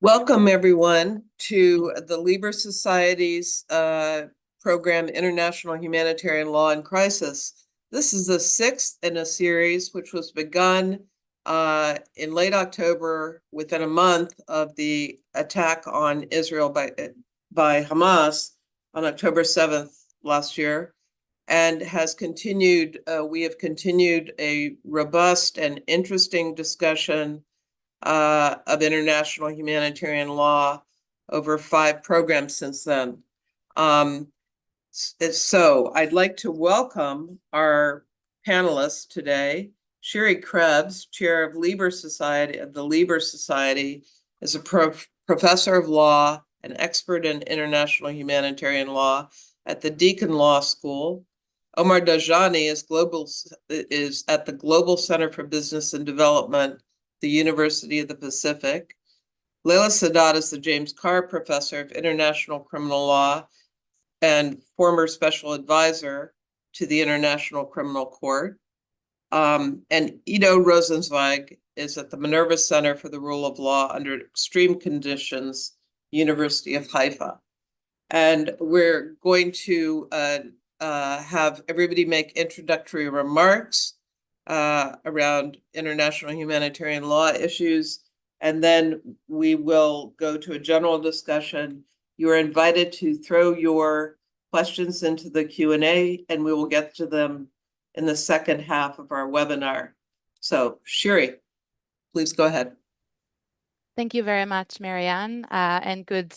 Welcome, everyone, to the Lieber Society's program, International Humanitarian Law and Crisis. This is the sixth in a series which was begun in late October, within a month of the attack on Israel by Hamas on October 7th last year, and has continued. We have continued a robust and interesting discussion of international humanitarian law over 5 programs since then. So I'd like to welcome our panelists today. Sherry Krebs, chair of the Lieber Society, is a professor of law, an expert in international humanitarian law at the Deakin Law School. Omar Dajani is at the Global Center for Business and Development, the University of the Pacific. Leila Sadat is the James Carr Professor of International Criminal Law and former special advisor to the International Criminal Court. And Ido Rosenzweig is at the Minerva Center for the Rule of Law under Extreme Conditions, University of Haifa. And we're going to have everybody make introductory remarks around international humanitarian law issues, and then we will go to a general discussion. You are invited to throw your questions into the Q&A, and we will get to them in the second half of our webinar. So, Sherry, please go ahead. Thank you very much, Marianne, and good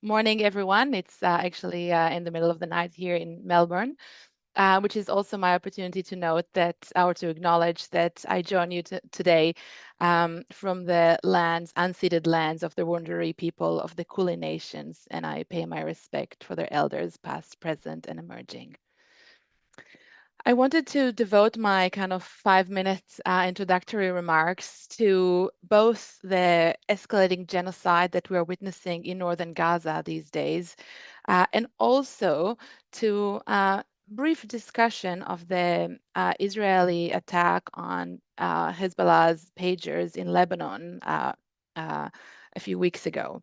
morning, everyone. It's actually in the middle of the night here in Melbourne. Which is also my opportunity to note that, or to acknowledge that I join you today from the unceded lands of the Wurundjeri people of the Kulin Nations, and I pay my respect for their elders, past, present, and emerging. I wanted to devote my kind of 5-minute introductory remarks to both the escalating genocide that we are witnessing in northern Gaza these days, and also to brief discussion of the Israeli attack on Hezbollah's pagers in Lebanon a few weeks ago.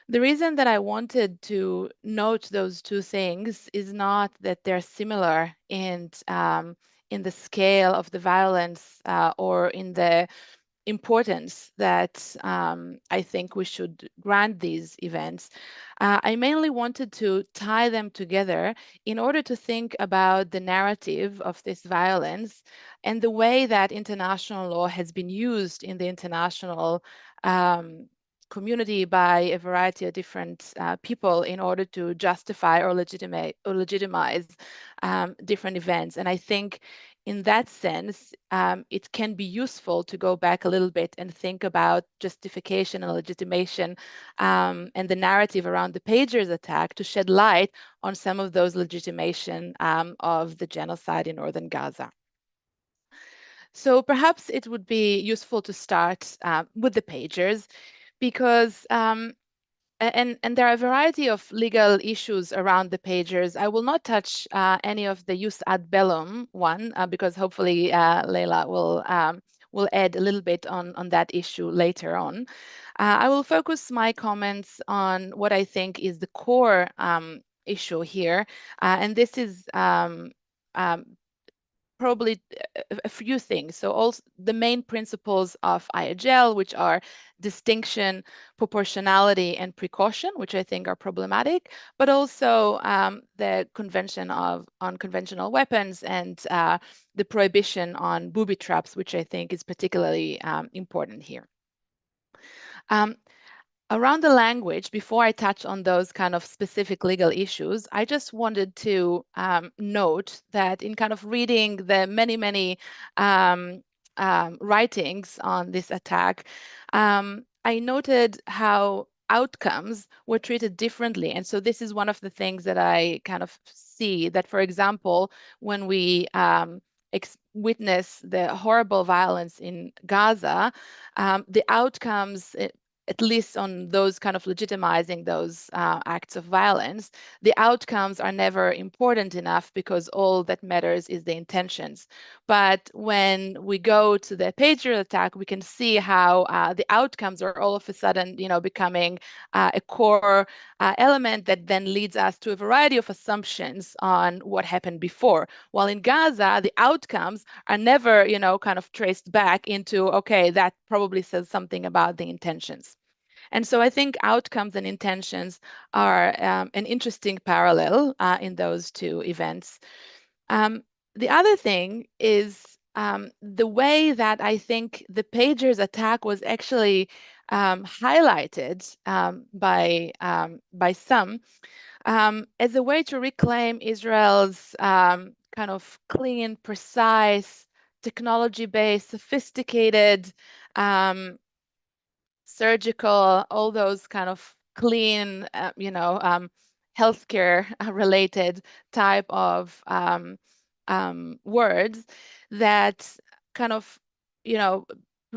The reason that I wanted to note those two things is not that they're similar in the scale of the violence or in the importance that I think we should grant these events. I mainly wanted to tie them together in order to think about the narrative of this violence and the way that international law has been used in the international community by a variety of different people in order to justify or legitimize different events. And I think in that sense, it can be useful to go back a little bit and think about justification and legitimation and the narrative around the pagers attack to shed light on some of those legitimation of the genocide in northern Gaza. So perhaps it would be useful to start with the pagers, because and there are a variety of legal issues around the pagers. I will not touch any of the jus ad bellum one because hopefully Leila will add a little bit on that issue later on. I will focus my comments on what I think is the core issue here, and this is probably a few things. So also the main principles of IHL, which are distinction, proportionality, and precaution, which I think are problematic, but also the Convention on Conventional Weapons and the prohibition on booby traps, which I think is particularly important here. Around the language, before I touch on those kind of specific legal issues, I just wanted to note that in kind of reading the many writings on this attack, I noted how outcomes were treated differently. And so this is one of the things that I kind of see, that, for example, when we witness the horrible violence in Gaza, the outcomes at least on those kind of legitimizing those acts of violence, the outcomes are never important enough because all that matters is the intentions. But when we go to the pager attack, we can see how the outcomes are all of a sudden, becoming a core element that then leads us to a variety of assumptions on what happened before. While in Gaza, the outcomes are never, kind of traced back into, okay, that probably says something about the intentions. And so I think outcomes and intentions are an interesting parallel in those two events. The other thing is the way that I think the pagers attack was actually highlighted by some as a way to reclaim Israel's kind of clean, precise, technology-based, sophisticated, surgical, all those kind of clean, healthcare related type of words that kind of,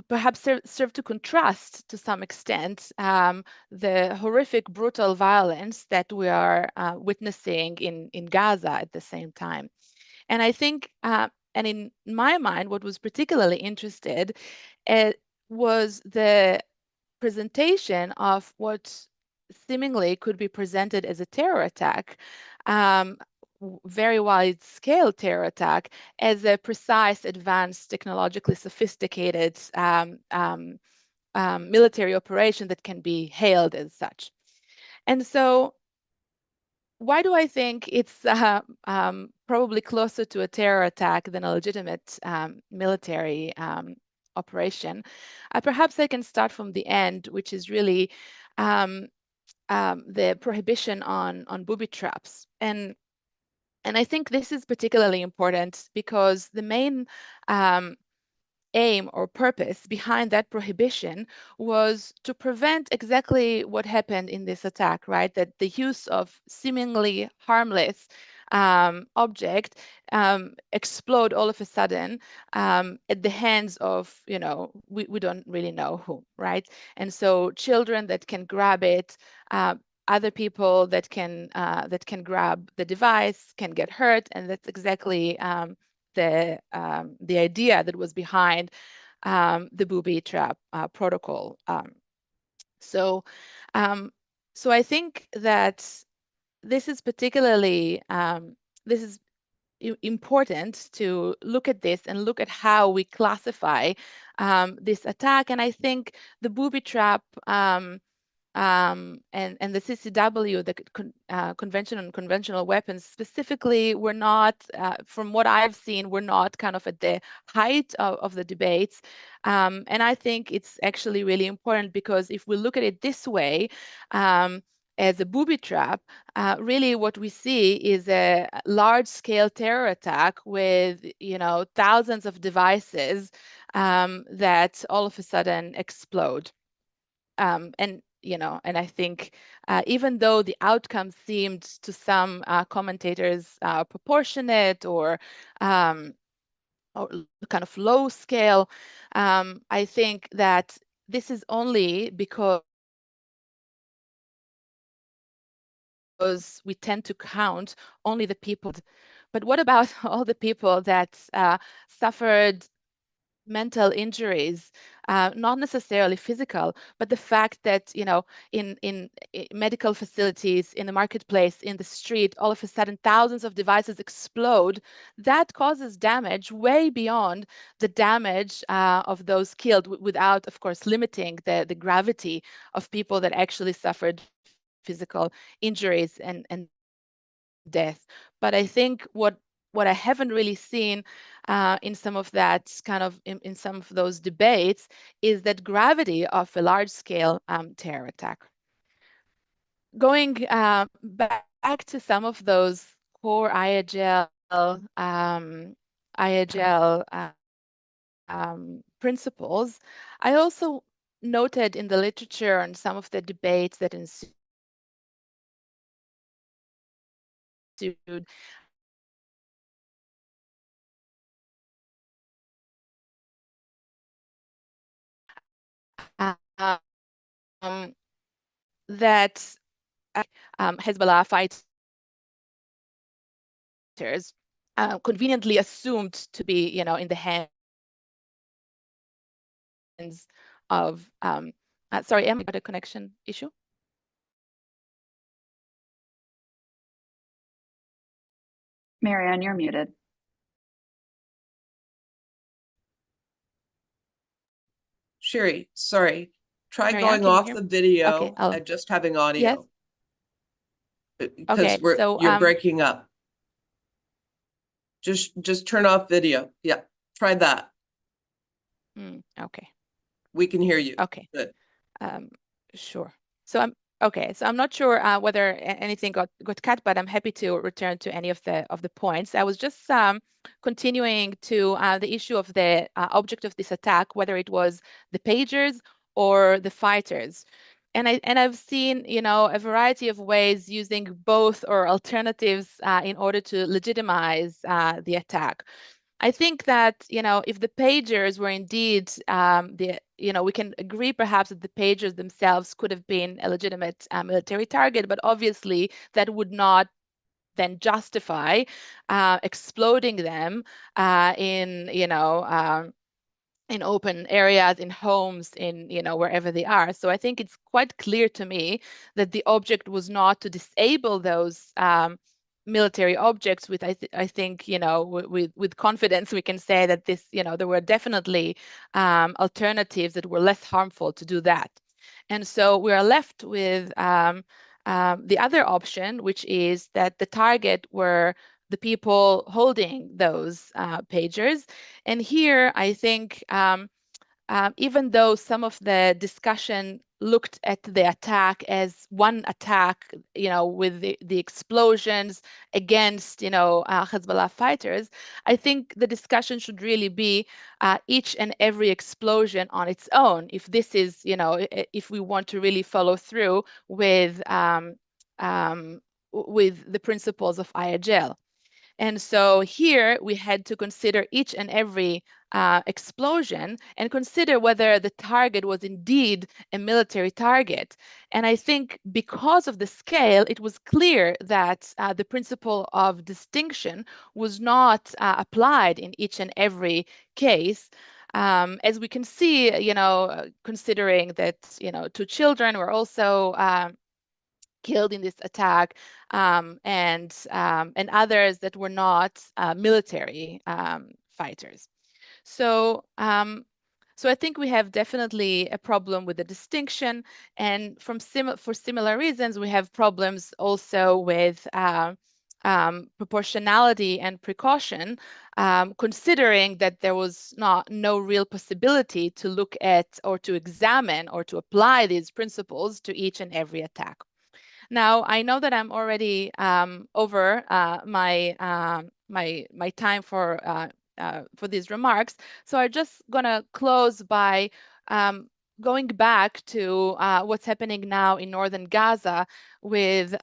perhaps serve to contrast to some extent the horrific, brutal violence that we are witnessing in Gaza at the same time. And I think, and in my mind, what was particularly interested was the presentation of what seemingly could be presented as a terror attack, very wide scale terror attack, as a precise, advanced, technologically sophisticated military operation that can be hailed as such. And so why do I think it's probably closer to a terror attack than a legitimate military operation? Perhaps I can start from the end, which is really the prohibition on booby traps. And I think this is particularly important because the main aim or purpose behind that prohibition was to prevent exactly what happened in this attack, right? That the use of seemingly harmless object explode all of a sudden at the hands of, we don't really know who, right? And so children that can grab it, other people that can grab the device can get hurt, and that's exactly the idea that was behind the booby trap protocol. So, so I think that this is particularly this is important to look at this and look at how we classify this attack. And I think the booby trap and the CCW, the Convention on Conventional Weapons specifically, were not, from what I've seen, were not kind of at the height of the debates. And I think it's actually really important because if we look at it this way, as a booby trap, really what we see is a large-scale terror attack with, thousands of devices that all of a sudden explode. And I think even though the outcome seemed to some commentators proportionate or kind of low scale, I think that this is only because we tend to count only the people. But what about all the people that suffered mental injuries, not necessarily physical, but the fact that, in medical facilities, in the marketplace, in the street, all of a sudden thousands of devices explode, that causes damage way beyond the damage of those killed, without, of course, limiting the gravity of people that actually suffered physical injuries and death. But I think what I haven't really seen in some of that kind of in some of those debates is that gravity of a large scale terror attack. Going back to some of those core IHL principles, I also noted in the literature and some of the debates that ensued that Hezbollah fighters conveniently assumed to be, in the hands of, sorry, am I got a connection issue? Marianne, you're muted. Sherry, sorry. Try Marianne, going can you off hear the me? video Okay, and just having audio. yes. Because Okay, so you're breaking up. Just turn off video. Yeah, try that. Okay. We can hear you. Okay. Good. Sure. So I'm not sure whether anything got cut, but I'm happy to return to any of the points. I was just continuing to the issue of the object of this attack, whether it was the pagers or the fighters. And I've seen, a variety of ways using both or alternatives in order to legitimize the attack. I think that, if the pagers were indeed we can agree perhaps that the pagers themselves could have been a legitimate military target, but obviously that would not then justify exploding them in open areas, in homes, in wherever they are. So I think it's quite clear to me that the object was not to disable those military objects. With I think with confidence we can say that this there were definitely alternatives that were less harmful to do that. And so we are left with the other option, which is that the target were the people holding those pagers. And here, I think, even though some of the discussion looked at the attack as one attack, with the explosions against, Hezbollah fighters, I think the discussion should really be each and every explosion on its own. If this is, if we want to really follow through with the principles of IAGL. And so here we had to consider each and every explosion and consider whether the target was indeed a military target. And I think because of the scale, it was clear that the principle of distinction was not applied in each and every case. As we can see, considering that, two children were also killed in this attack, and others that were not military fighters. So I think we have definitely a problem with the distinction, and for similar reasons, we have problems also with proportionality and precaution, considering that there was no real possibility to look at or to examine or to apply these principles to each and every attack. Now, I know that I'm already over my time for these remarks, so I'm just gonna close by going back to what's happening now in northern Gaza with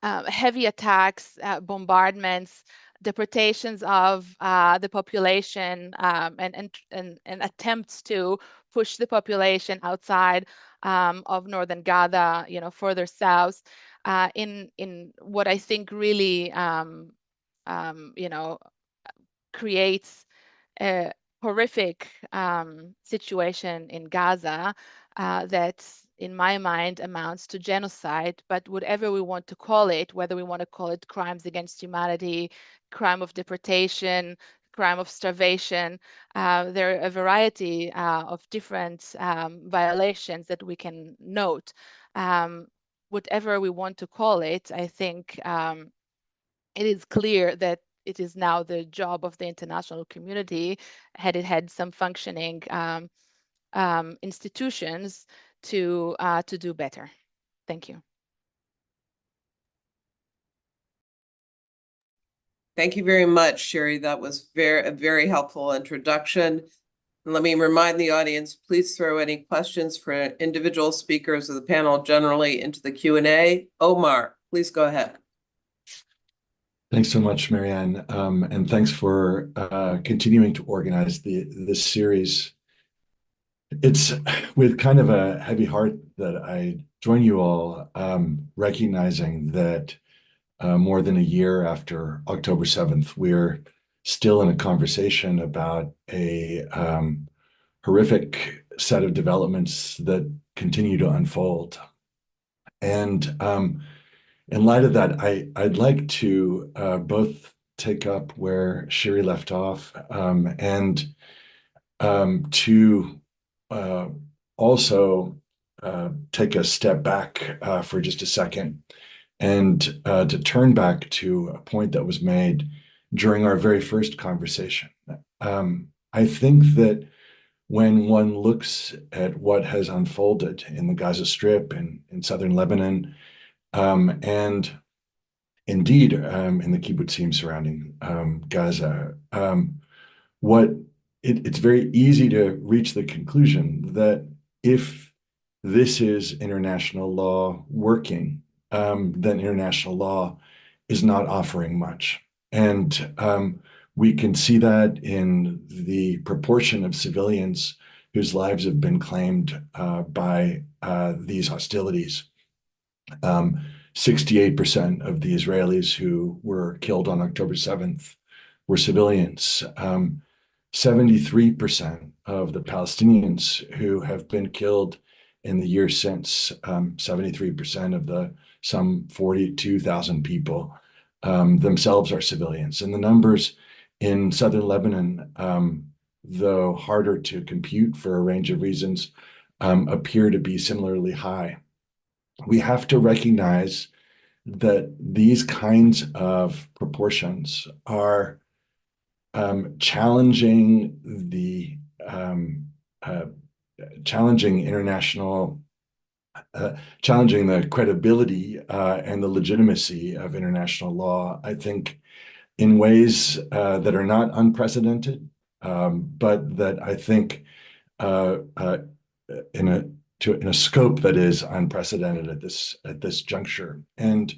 heavy attacks, bombardments, deportations of the population, and attempts to push the population outside of northern Gaza, further south, in what I think really, creates a horrific situation in Gaza that, in my mind, amounts to genocide. But whatever we want to call it, whether we want to call it crimes against humanity, crime of deportation, crime of starvation, there are a variety of different violations that we can note. Whatever we want to call it, I think it is clear that it is now the job of the international community, had it had some functioning institutions, to do better. Thank you. Thank you very much, Sherry. That was a very helpful introduction. And let me remind the audience, please throw any questions for individual speakers of the panel generally into the Q&A. Omar, please go ahead. Thanks so much, Marianne, and thanks for continuing to organize this series. It's with kind of a heavy heart that I join you all, recognizing that more than a year after October 7th, we're still in a conversation about a horrific set of developments that continue to unfold. And in light of that, I'd like to both take up where Shiri left off, and to uh, also take a step back for just a second and to turn back to a point that was made during our very first conversation. I think that when one looks at what has unfolded in the Gaza Strip and in southern Lebanon, and indeed in the kibbutzim surrounding Gaza, what it's very easy to reach the conclusion that if this is international law working, then international law is not offering much. And we can see that in the proportion of civilians whose lives have been claimed by these hostilities. 68% of the Israelis who were killed on October 7th were civilians. 73% of the Palestinians who have been killed in the year since, 73% of the some 42,000 people themselves are civilians. And the numbers in southern Lebanon, though harder to compute for a range of reasons, appear to be similarly high. We have to recognize that these kinds of proportions are challenging the challenging the credibility and the legitimacy of international law, I think, in ways that are not unprecedented, but that I think in a scope that is unprecedented at this juncture. And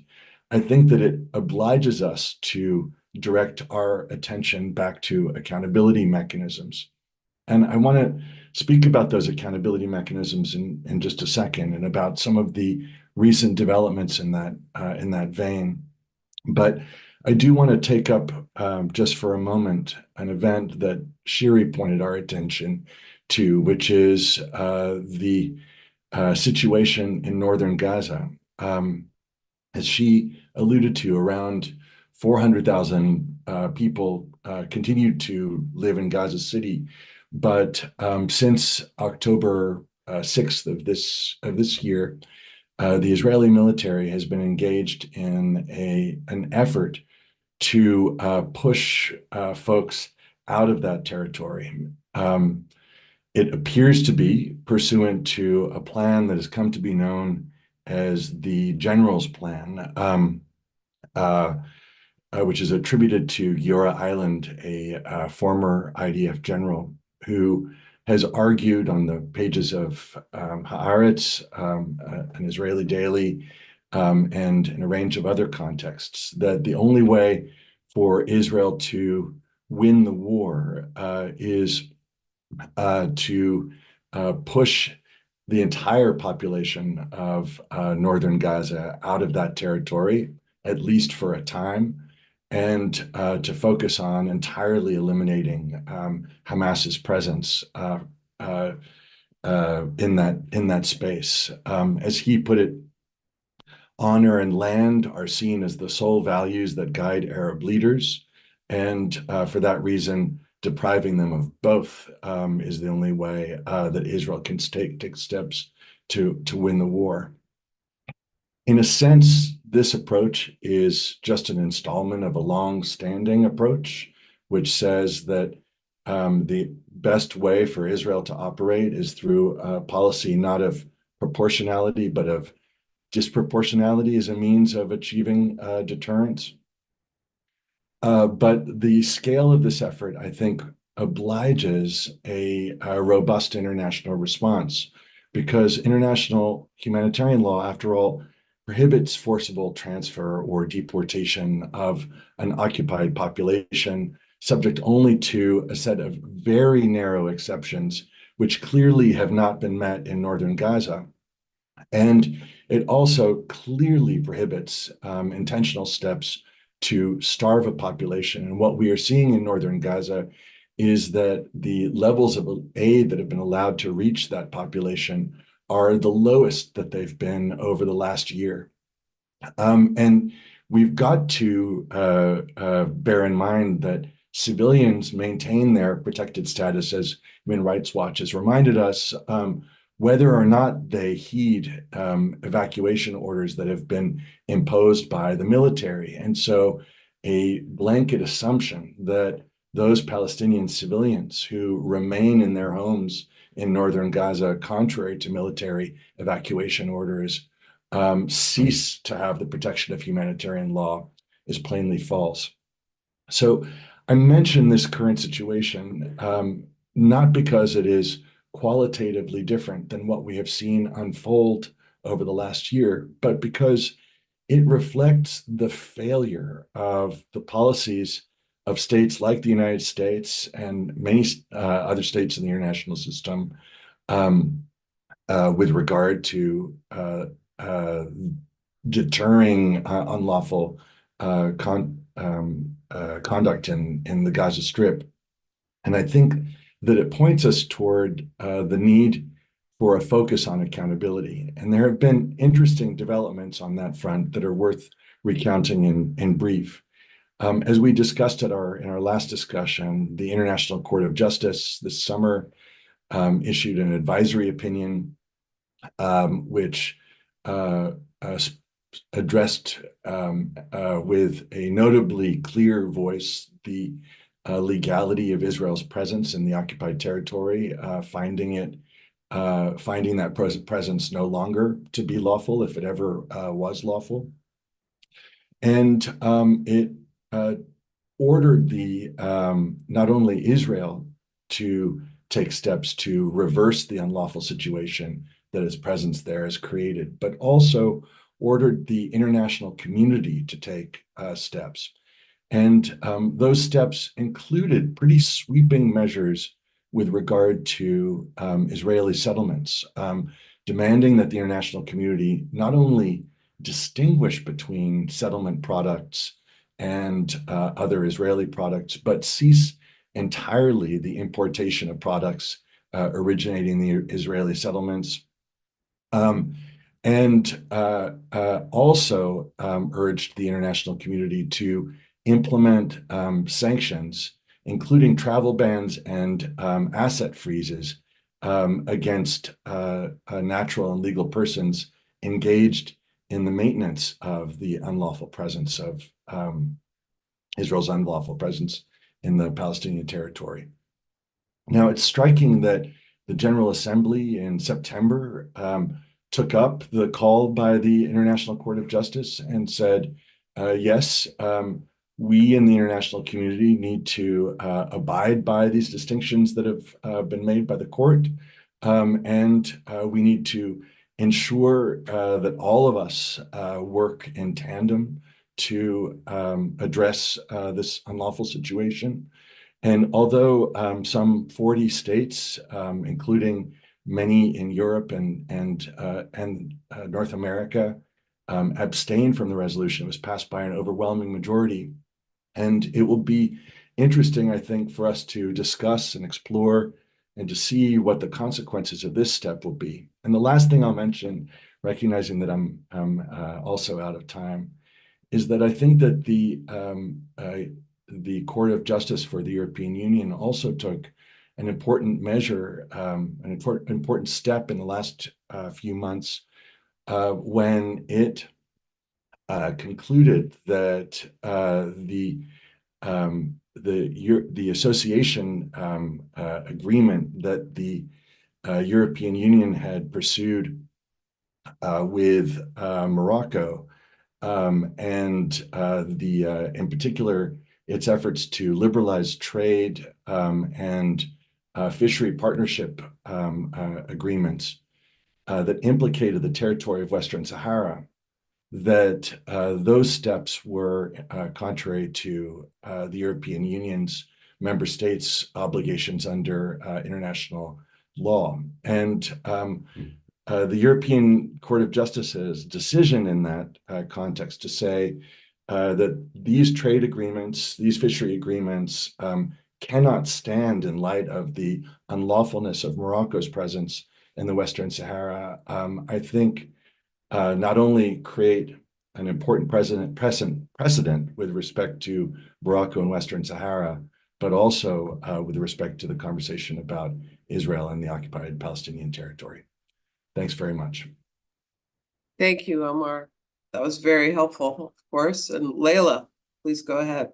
I think that it obliges us to direct our attention back to accountability mechanisms. And I want to speak about those accountability mechanisms in just a second, and about some of the recent developments in that vein. But I do want to take up just for a moment an event that Shiri pointed our attention to, which is the situation in northern Gaza. As she alluded to, around 400,000 people continue to live in Gaza City, but since October 6th of this year, the Israeli military has been engaged in an effort to push folks out of that territory. It appears to be pursuant to a plan that has come to be known as the General's Plan, which is attributed to Giora Island, a former IDF general who has argued on the pages of Haaretz, an Israeli daily, and in a range of other contexts, that the only way for Israel to win the war is to push the entire population of northern Gaza out of that territory, at least for a time, and to focus on entirely eliminating Hamas's presence in that space. As he put it, honor and land are seen as the sole values that guide Arab leaders, and for that reason, depriving them of both is the only way that Israel can take steps to win the war. In a sense, this approach is just an installment of a long-standing approach, which says that the best way for Israel to operate is through a policy not of proportionality, but of disproportionality as a means of achieving deterrence. But the scale of this effort, I think, obliges a robust international response, because international humanitarian law, after all, prohibits forcible transfer or deportation of an occupied population, subject only to a set of very narrow exceptions which clearly have not been met in northern Gaza. And it also clearly prohibits intentional steps to starve a population. And what we are seeing in northern Gaza is that the levels of aid that have been allowed to reach that population are the lowest that they've been over the last year. And we've got to bear in mind that civilians maintain their protected status, as Human Rights Watch has reminded us, whether or not they heed evacuation orders that have been imposed by the military. And so a blanket assumption that those Palestinian civilians who remain in their homes in northern Gaza, contrary to military evacuation orders, cease to have the protection of humanitarian law is plainly false. So I mention this current situation not because it is qualitatively different than what we have seen unfold over the last year, but because it reflects the failure of the policies of states like the United States and many other states in the international system with regard to deterring unlawful conduct in the Gaza Strip. And I think that it points us toward the need for a focus on accountability. And there have been interesting developments on that front that are worth recounting in brief. As we discussed in our last discussion, the International Court of Justice this summer issued an advisory opinion which addressed with a notably clear voice the legality of Israel's presence in the occupied territory, finding that presence no longer to be lawful if it ever was lawful. And it ordered not only Israel to take steps to reverse the unlawful situation that its presence there has created, but also ordered the international community to take steps. And those steps included pretty sweeping measures with regard to Israeli settlements, demanding that the international community not only distinguish between settlement products and other Israeli products, but cease entirely the importation of products originating in the Israeli settlements. And also urged the international community to implement sanctions, including travel bans and asset freezes against natural and legal persons engaged in the maintenance of the unlawful presence of Israel's unlawful presence in the Palestinian territory. Now, it's striking that the General Assembly in September took up the call by the International Court of Justice and said, yes, we in the international community need to abide by these distinctions that have been made by the court. And we need to ensure that all of us work in tandem to address this unlawful situation. And although some 40 states, including many in Europe and North America, abstained from the resolution, it was passed by an overwhelming majority. And it will be interesting, I think, for us to discuss and explore and to see what the consequences of this step will be. And the last thing I'll mention, recognizing that I'm also out of time, is that I think that the Court of Justice for the European Union also took an important measure, an important step in the last few months when it concluded that the association agreement that the European Union had pursued with Morocco and in particular its efforts to liberalize trade and fishery partnership agreements that implicated the territory of Western Sahara, that those steps were contrary to the European Union's member states' obligations under international law. And the European Court of Justice's decision in that context to say that these trade agreements, these fishery agreements, cannot stand in light of the unlawfulness of Morocco's presence in the Western Sahara, I think not only create an important precedent with respect to Morocco and Western Sahara, but also with respect to the conversation about Israel and the occupied Palestinian territory. Thanks very much. Thank you, Omar. That was very helpful, of course. And Layla, please go ahead.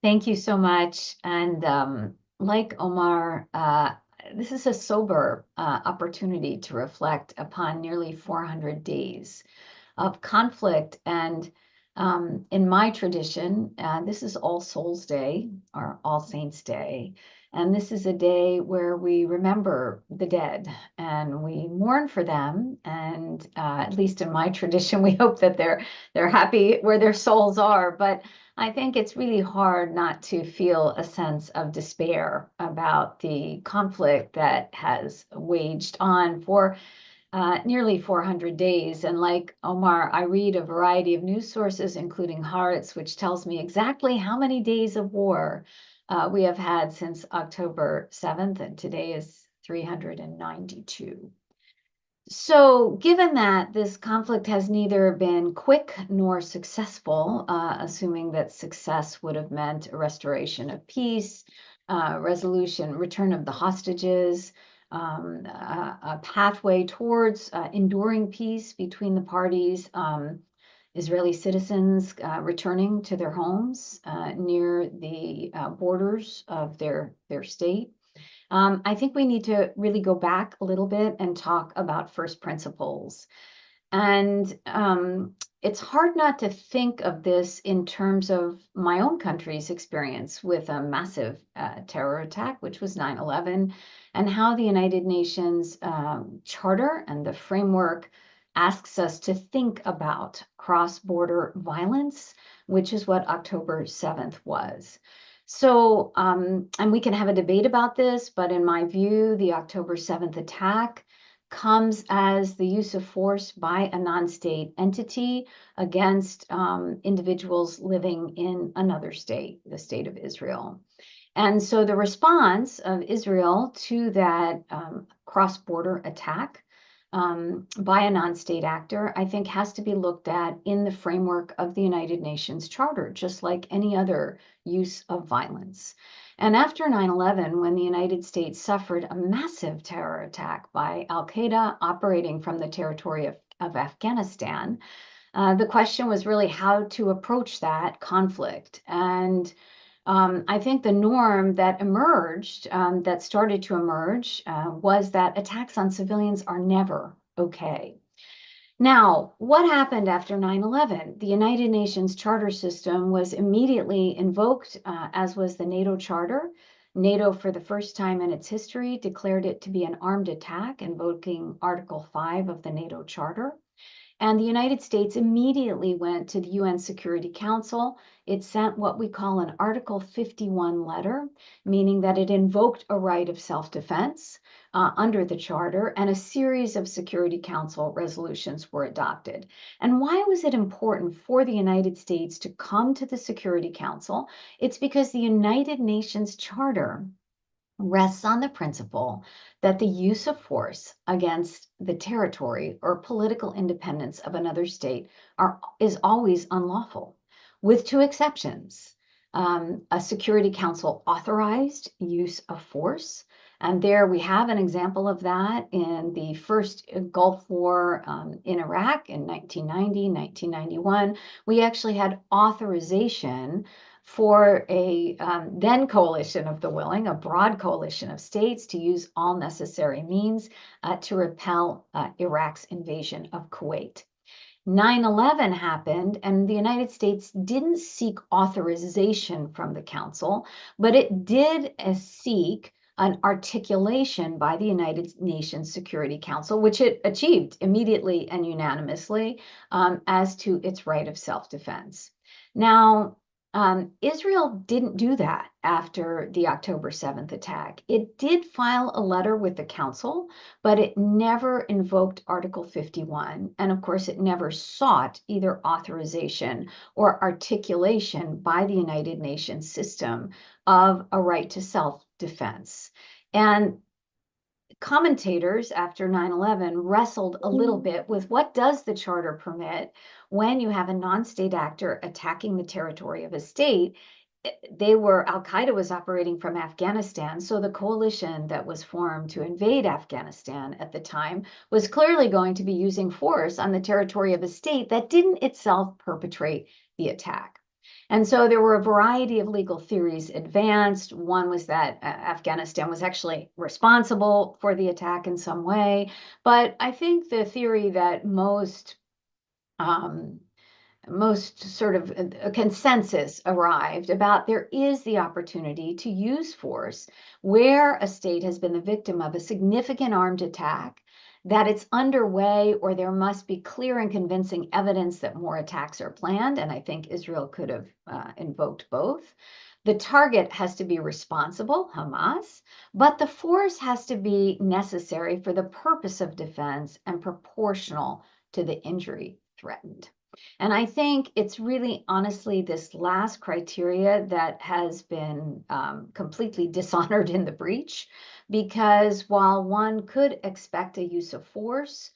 Thank you so much. And like Omar, this is a sober opportunity to reflect upon nearly 400 days of conflict. And in my tradition, this is All Souls Day or All Saints Day. And this is a day where we remember the dead and we mourn for them. And at least in my tradition, we hope that they're happy where their souls are. But I think it's really hard not to feel a sense of despair about the conflict that has waged on for nearly 400 days. And like Omar, I read a variety of news sources, including Haaretz, which tells me exactly how many days of war we have had since October 7th, and today is 392. So given that this conflict has neither been quick nor successful, assuming that success would have meant a restoration of peace, return of the hostages, a pathway towards enduring peace between the parties, Israeli citizens returning to their homes near the borders of their state. I think we need to really go back a little bit and talk about first principles. And it's hard not to think of this in terms of my own country's experience with a massive terror attack, which was 9/11, and how the United Nations Charter and the framework asks us to think about cross-border violence, which is what October 7th was. So, and we can have a debate about this, but in my view, the October 7th attack comes as the use of force by a non-state entity against individuals living in another state, the state of Israel. And so the response of Israel to that cross-border attack by a non-state actor, I think has to be looked at in the framework of the United Nations Charter, just like any other use of violence. And after 9/11, when the United States suffered a massive terror attack by al-Qaeda operating from the territory of Afghanistan, the question was really how to approach that conflict. And I think the norm that emerged, that started to emerge, was that attacks on civilians are never okay. Now, what happened after 9/11? The United Nations Charter system was immediately invoked, as was the NATO Charter. NATO, for the first time in its history, declared it to be an armed attack, invoking Article 5 of the NATO Charter. And the United States immediately went to the UN Security Council. It sent what we call an Article 51 letter, meaning that it invoked a right of self-defense under the Charter, and a series of Security Council resolutions were adopted. And why was it important for the United States to come to the Security Council? It's because the United Nations Charter rests on the principle that the use of force against the territory or political independence of another state is always unlawful, with two exceptions. A Security Council authorized use of force, and there we have an example of that in the first Gulf War in Iraq in 1990, 1991. We actually had authorization for a then coalition of the willing, a broad coalition of states, to use all necessary means to repel Iraq's invasion of Kuwait. 9/11 happened, and the United States didn't seek authorization from the Council, but it did seek an articulation by the United Nations Security Council, which it achieved immediately and unanimously, as to its right of self-defense. Now, Israel didn't do that after the October 7th attack. It did file a letter with the Council, but it never invoked Article 51. And of course, it never sought either authorization or articulation by the United Nations system of a right to self-defense. And commentators after 9/11 wrestled a little bit with what does the charter permit when you have a non-state actor attacking the territory of a state. Al-Qaeda was operating from Afghanistan, so the coalition that was formed to invade Afghanistan at the time was clearly going to be using force on the territory of a state that didn't itself perpetrate the attack. And so there were a variety of legal theories advanced. One was that Afghanistan was actually responsible for the attack in some way. But I think the theory that most sort of a consensus arrived about there is the opportunity to use force where a state has been the victim of a significant armed attack, that it's underway, or there must be clear and convincing evidence that more attacks are planned. And I think Israel could have invoked both. The target has to be responsible, Hamas, but the force has to be necessary for the purpose of defense and proportional to the injury threatened. And I think it's really, honestly, this last criteria that has been completely dishonored in the breach, because while one could expect a use of force,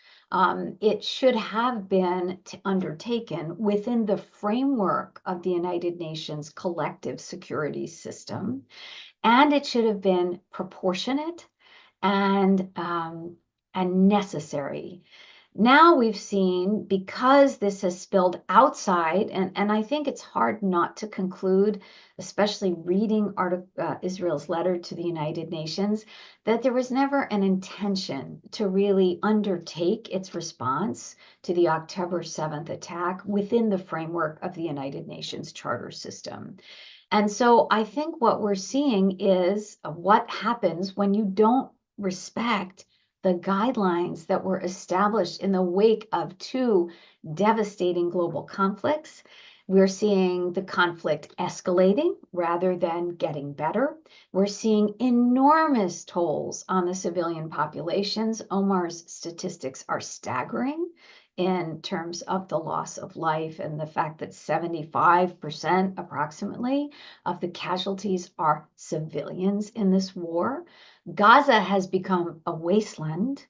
it should have been undertaken within the framework of the United Nations collective security system, and it should have been proportionate and necessary. Now we've seen, because this has spilled outside, and I think it's hard not to conclude, especially reading Israel's letter to the United Nations, that there was never an intention to really undertake its response to the October 7th attack within the framework of the United Nations charter system. And so I think what we're seeing is what happens when you don't respect the guidelines that were established in the wake of two devastating global conflicts. We're seeing the conflict escalating rather than getting better. We're seeing enormous tolls on the civilian populations. Omar's statistics are staggering in terms of the loss of life, and the fact that 75% approximately of the casualties are civilians in this war. Gaza has become a wasteland.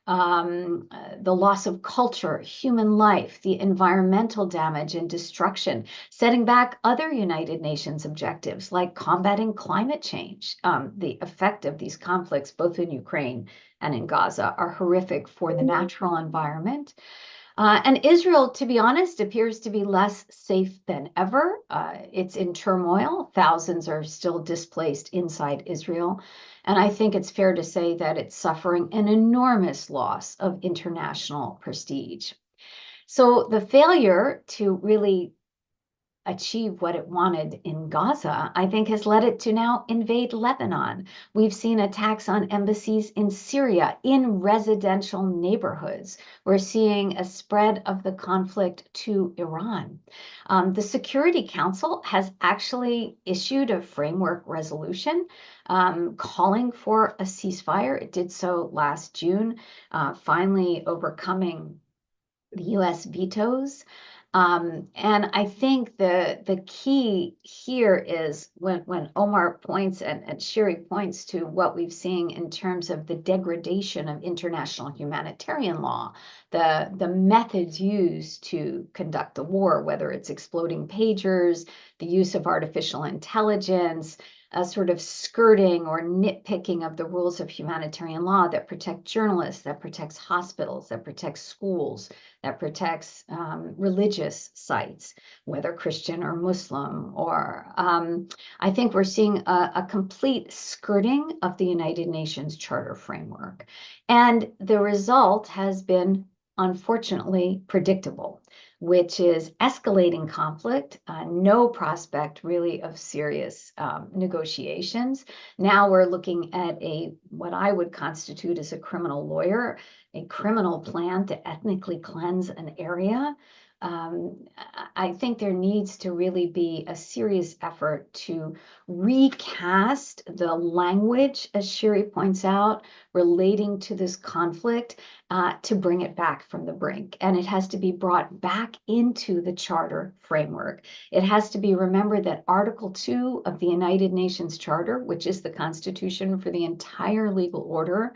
The loss of culture, human life, the environmental damage and destruction, setting back other United Nations objectives like combating climate change. The effect of these conflicts, both in Ukraine and in Gaza, are horrific for the natural environment. And Israel, to be honest, appears to be less safe than ever. It's in turmoil. Thousands are still displaced inside Israel. And I think it's fair to say that it's suffering an enormous loss of international prestige. So the failure to really achieve what it wanted in Gaza, I think, has led it to now invade Lebanon. We've seen attacks on embassies in Syria, in residential neighborhoods. We're seeing a spread of the conflict to Iran. The Security Council has actually issued a framework resolution calling for a ceasefire. It did so last June, finally overcoming the US vetoes. And I think the key here is when Omar points and Shiri points to what we've seen in terms of the degradation of international humanitarian law, the methods used to conduct the war, whether it's exploding pagers, the use of artificial intelligence, a sort of skirting or nitpicking of the rules of humanitarian law that protect journalists, that protects hospitals, that protects schools, that protects religious sites, whether Christian or Muslim, or I think we're seeing a complete skirting of the United Nations Charter framework. And the result has been, unfortunately, predictable, which is escalating conflict, no prospect really of serious negotiations. Now we're looking at what I would constitute as a criminal lawyer, a criminal plan to ethnically cleanse an area. I think there needs to really be a serious effort to recast the language, as Sherry points out, relating to this conflict, to bring it back from the brink. And it has to be brought back into the charter framework. It has to be remembered that Article 2 of the United Nations Charter, which is the constitution for the entire legal order,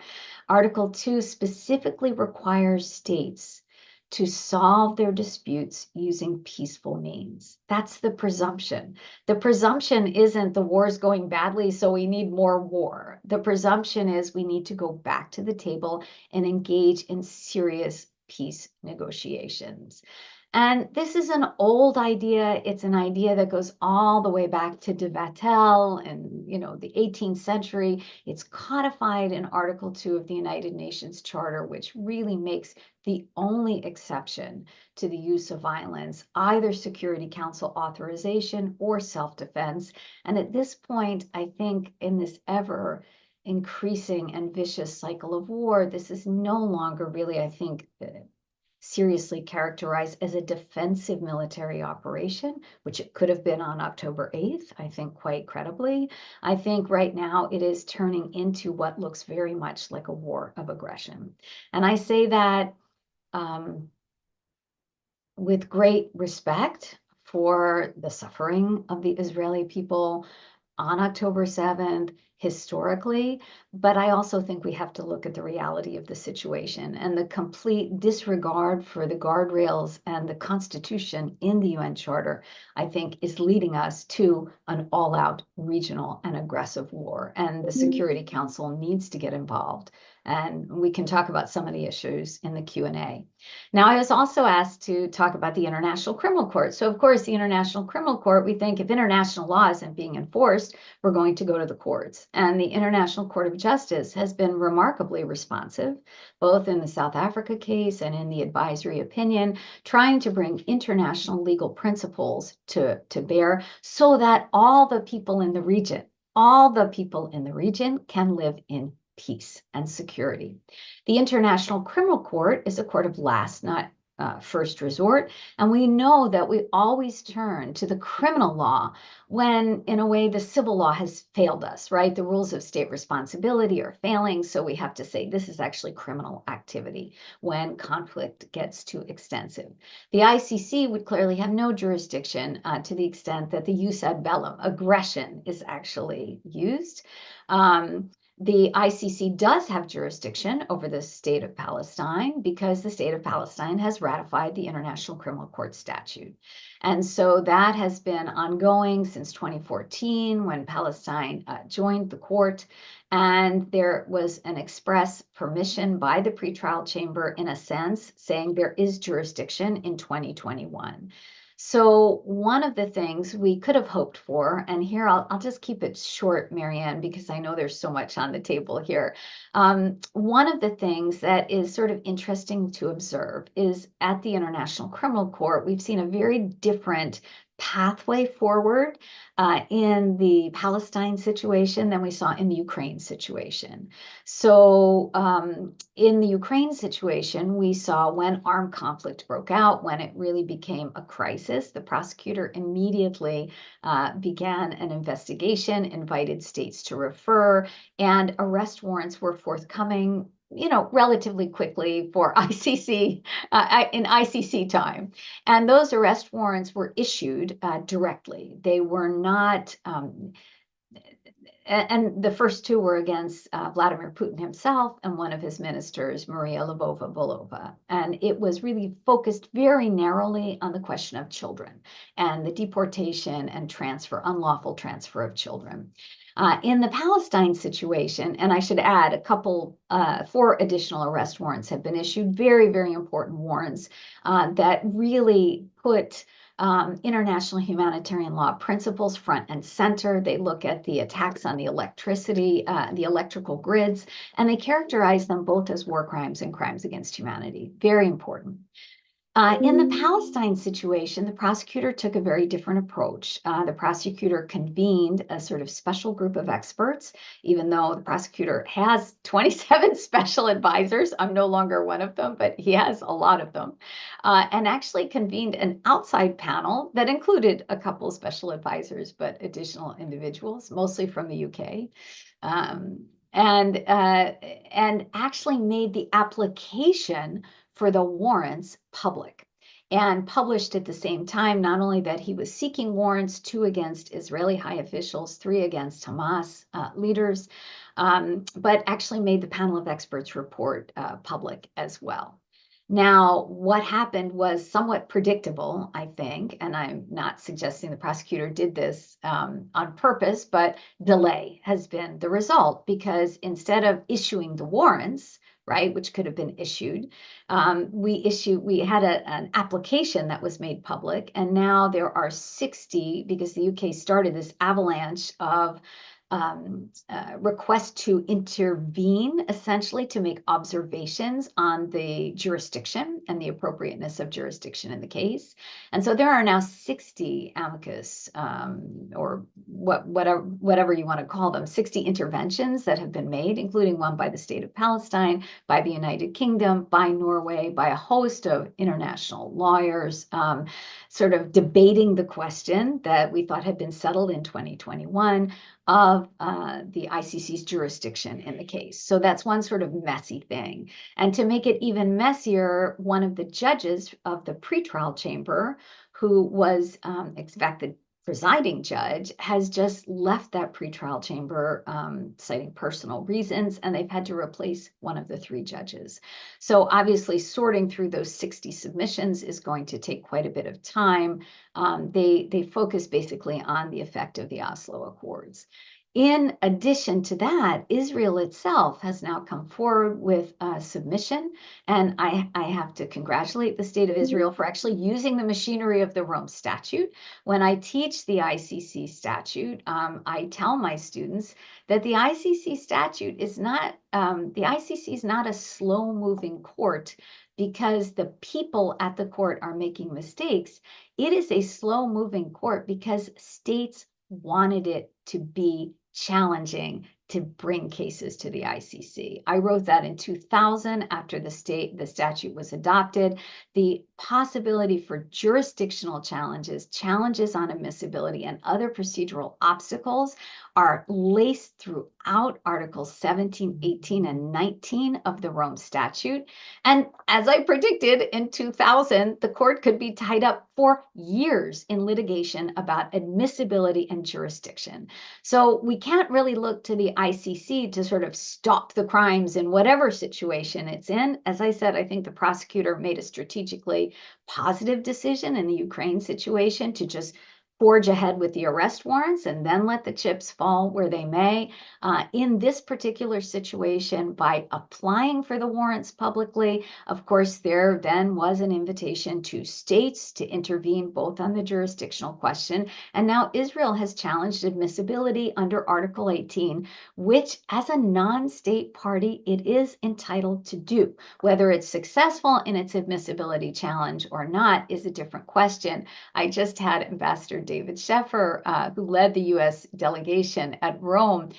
Article 2 specifically requires states to solve their disputes using peaceful means. That's the presumption. The presumption isn't the war's going badly, so we need more war. The presumption is we need to go back to the table and engage in serious peace negotiations. And this is an old idea. It's an idea that goes all the way back to de Vattel and, the 18th century. It's codified in Article 2 of the United Nations Charter, which really makes the only exception to the use of violence, either Security Council authorization or self-defense. And at this point, I think in this ever increasing and vicious cycle of war, this is no longer really, I think, seriously characterized as a defensive military operation, which it could have been on October 8th, I think quite credibly. I think right now it is turning into what looks very much like a war of aggression. And I say that with great respect for the suffering of the Israeli people on October 7th, historically, but I also think we have to look at the reality of the situation, and the complete disregard for the guardrails and the Constitution in the UN Charter, I think, is leading us to an all-out regional and aggressive war, and the Security Council needs to get involved. And we can talk about some of the issues in the Q&A. Now, I was also asked to talk about the International Criminal Court. So, of course, the International Criminal Court, we think if international law isn't being enforced, we're going to go to the courts. And the International Court of Justice has been remarkably responsive, both in the South Africa case and in the advisory opinion, trying to bring international legal principles to bear so that all the people in the region can live in peace and security. The International Criminal Court is a court of last, not first resort. And we know that we always turn to the criminal law when, in a way, the civil law has failed us, right? The rules of state responsibility are failing. So we have to say this is actually criminal activity when conflict gets too extensive. The ICC would clearly have no jurisdiction to the extent that the jus ad bellum, aggression, is actually used. The ICC does have jurisdiction over the state of Palestine because the state of Palestine has ratified the International Criminal Court statute. And so that has been ongoing since 2014 when Palestine joined the court. And there was an express permission by the pretrial chamber, in a sense, saying there is jurisdiction in 2021. So one of the things we could have hoped for, and here I'll just keep it short, Marianne, because I know there's so much on the table here. One of the things that is sort of interesting to observe is at the International Criminal Court, we've seen a very different pathway forward in the Palestine situation than we saw in the Ukraine situation. So in the Ukraine situation, we saw when armed conflict broke out, when it really became a crisis, the prosecutor immediately began an investigation, invited states to refer, and arrest warrants were forthcoming, relatively quickly for ICC in ICC time. And those arrest warrants were issued directly. They were not, and the first two were against Vladimir Putin himself and one of his ministers, Maria Lvova-Belova. And it was really focused very narrowly on the question of children and the deportation and unlawful transfer of children. In the Palestine situation, and I should add 4 additional arrest warrants have been issued, very, very important warrants that really put international humanitarian law principles front and center. They look at the attacks on the electricity, the electrical grids, and they characterize them both as war crimes and crimes against humanity. Very important. In the Palestine situation, the prosecutor took a very different approach. The prosecutor convened a sort of special group of experts, even though the prosecutor has 27 special advisors. I'm no longer one of them, but he has a lot of them, and actually convened an outside panel that included a couple of special advisors, but additional individuals, mostly from the UK. And actually made the application for the warrants public, and published at the same time not only that he was seeking warrants, 2 against Israeli high officials, 3 against Hamas leaders, but actually made the panel of experts report public as well. Now, what happened was somewhat predictable, I think, and I'm not suggesting the prosecutor did this on purpose, but delay has been the result, because instead of issuing the warrants, right, which could have been issued, we had an application that was made public, and now there are 60, because the UK started this avalanche of request to intervene, essentially to make observations on the jurisdiction and the appropriateness of jurisdiction in the case. And so there are now 60 amicus, or whatever you want to call them, 60 interventions that have been made, including one by the State of Palestine, by the United Kingdom, by Norway, by a host of international lawyers, sort of debating the question that we thought had been settled in 2021 of the ICC's jurisdiction in the case. So that's one sort of messy thing. And to make it even messier, one of the judges of the pretrial chamber, who was, in fact, the presiding judge, has just left that pretrial chamber, citing personal reasons, and they've had to replace one of the 3 judges. So obviously sorting through those 60 submissions is going to take quite a bit of time. They focus basically on the effect of the Oslo Accords. In addition to that, Israel itself has now come forward with a submission, and I have to congratulate the state of Israel for actually using the machinery of the Rome Statute. When I teach the ICC statute, I tell my students that the ICC statute is not, the ICC is not a slow-moving court because the people at the court are making mistakes. It is a slow-moving court because states wanted it to be challenging to bring cases to the ICC. I wrote that in 2000 after the statute was adopted. The possibility for jurisdictional challenges, challenges on admissibility, and other procedural obstacles are laced throughout Articles 17, 18, and 19 of the Rome Statute. And as I predicted in 2000, the court could be tied up for years in litigation about admissibility and jurisdiction. So we can't really look to the ICC to sort of stop the crimes in whatever situation it's in. As I said, I think the prosecutor made a strategically positive decision in the Ukraine situation to just forge ahead with the arrest warrants and then let the chips fall where they may. In this particular situation, by applying for the warrants publicly, of course, there then was an invitation to states to intervene both on the jurisdictional question, and now Israel has challenged admissibility under Article 18, which as a non-state party, it is entitled to do. Whether it's successful in its admissibility challenge or not is a different question. I just had Ambassador David Sheffer, who led the U.S. delegation at Rome,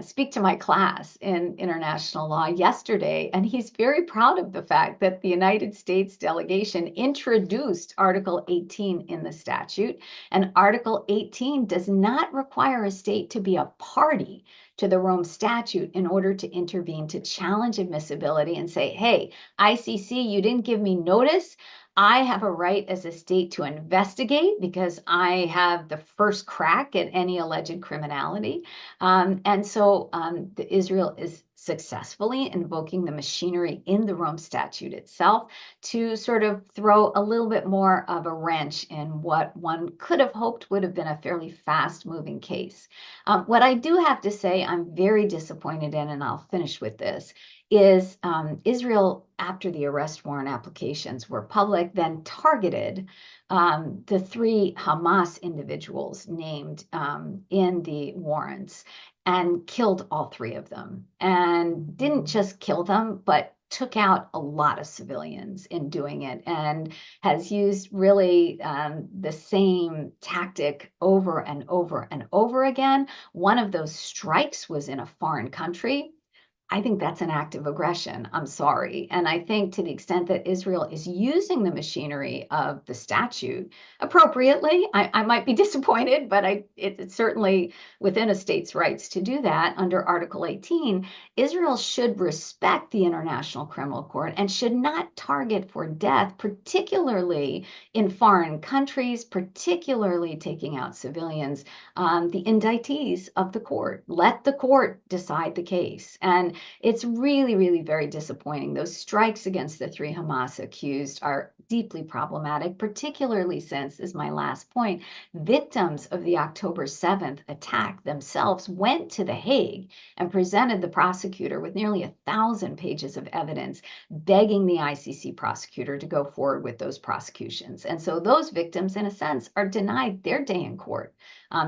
speak to my class in international law yesterday, and he's very proud of the fact that the United States delegation introduced Article 18 in the statute, and Article 18 does not require a state to be a party to the Rome Statute in order to intervene to challenge admissibility and say, hey, ICC, you didn't give me notice. I have a right as a state to investigate because I have the first crack at any alleged criminality. And so Israel is successfully invoking the machinery in the Rome Statute itself to sort of throw a little bit more of a wrench in what one could have hoped would have been a fairly fast-moving case. What I do have to say I'm very disappointed in, and I'll finish with this, is Israel, after the arrest warrant applications were public, then targeted the 3 Hamas individuals named in the warrants and killed all 3 of them. And didn't just kill them, but took out a lot of civilians in doing it and has used really the same tactic over and over and over again. One of those strikes was in a foreign country. I think that's an act of aggression. I'm sorry. And I think to the extent that Israel is using the machinery of the statute appropriately, I might be disappointed, but it's certainly within a state's rights to do that under Article 18. Israel should respect the International Criminal Court and should not target for death, particularly in foreign countries, particularly taking out civilians, the indictees of the court. Let the court decide the case. And it's really, really very disappointing. Those strikes against the 3 Hamas accused are deeply problematic, particularly since, is my last point, victims of the October 7th attack themselves went to The Hague and presented the prosecutor with nearly 1,000 pages of evidence, begging the ICC prosecutor to go forward with those prosecutions. And so those victims, in a sense, are denied their day in court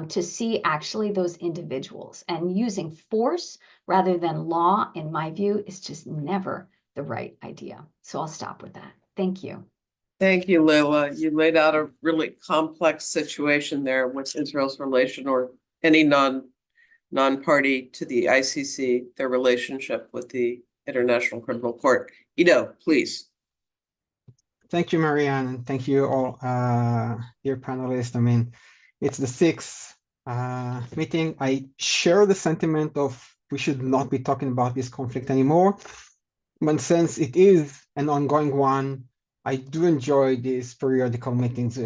to see actually those individuals. And using force rather than law, in my view, is just never the right idea. So I'll stop with that. Thank you. Thank you, Leila. You laid out a really complex situation there with Israel's relation, or any non-party to the ICC, their relationship with the International Criminal Court. Ido, please. Thank you, Marianne, and thank you all, dear panelists. I mean, it's the 6th meeting. I share the sentiment of we should not be talking about this conflict anymore. But since it is an ongoing one, I do enjoy these periodical meetings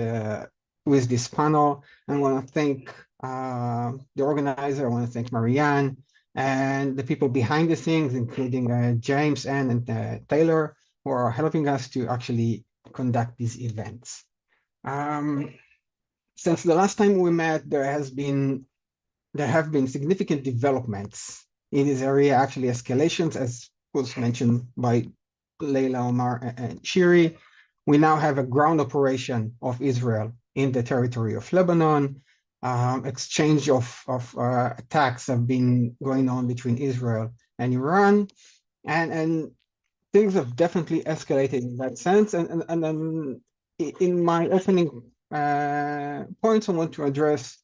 with this panel. I want to thank the organizer. I want to thank Marianne and the people behind the scenes, including James and Taylor, who are helping us to actually conduct these events. Since the last time we met, there have been significant developments in this area, actually escalations, as was mentioned by Leila, Omar, and Shiri. We now have a ground operation of Israel in the territory of Lebanon. Exchange of attacks have been going on between Israel and Iran, and things have definitely escalated in that sense. And then in my opening points, I want to address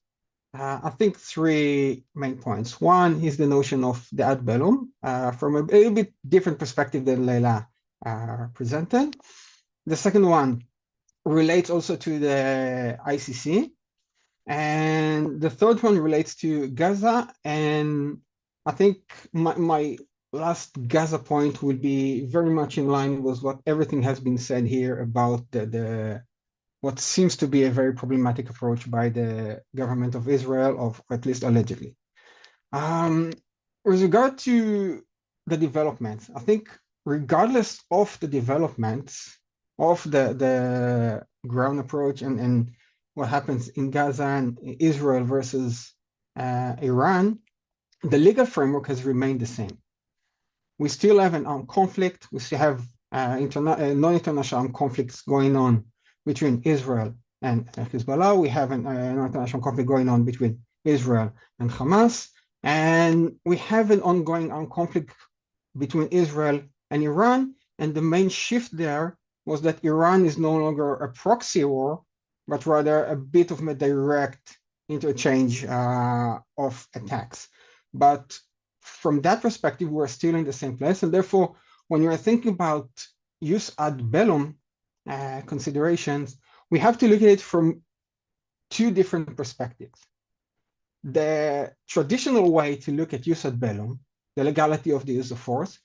I think 3 main points. One is the notion of the ad bellum from a little bit different perspective than Leila presented. The second one relates also to the ICC. And the third one relates to Gaza. And I think my last Gaza point will be very much in line with what everything has been said here about what seems to be a very problematic approach by the government of Israel, or at least allegedly. With regard to the developments, I think regardless of the developments of the ground approach and what happens in Gaza and Israel versus Iran, the legal framework has remained the same. We still have an armed conflict. We still have non-international armed conflicts going on between Israel and Hezbollah. We have an international conflict going on between Israel and Hamas. And we have an ongoing armed conflict between Israel and Iran. And the main shift there was that Iran is no longer a proxy war, but rather a bit of a direct interchange of attacks. But from that perspective, we're still in the same place. And therefore, when you're thinking about jus ad bellum considerations, we have to look at it from 2 different perspectives. The traditional way to look at jus ad bellum, the legality of the use of force,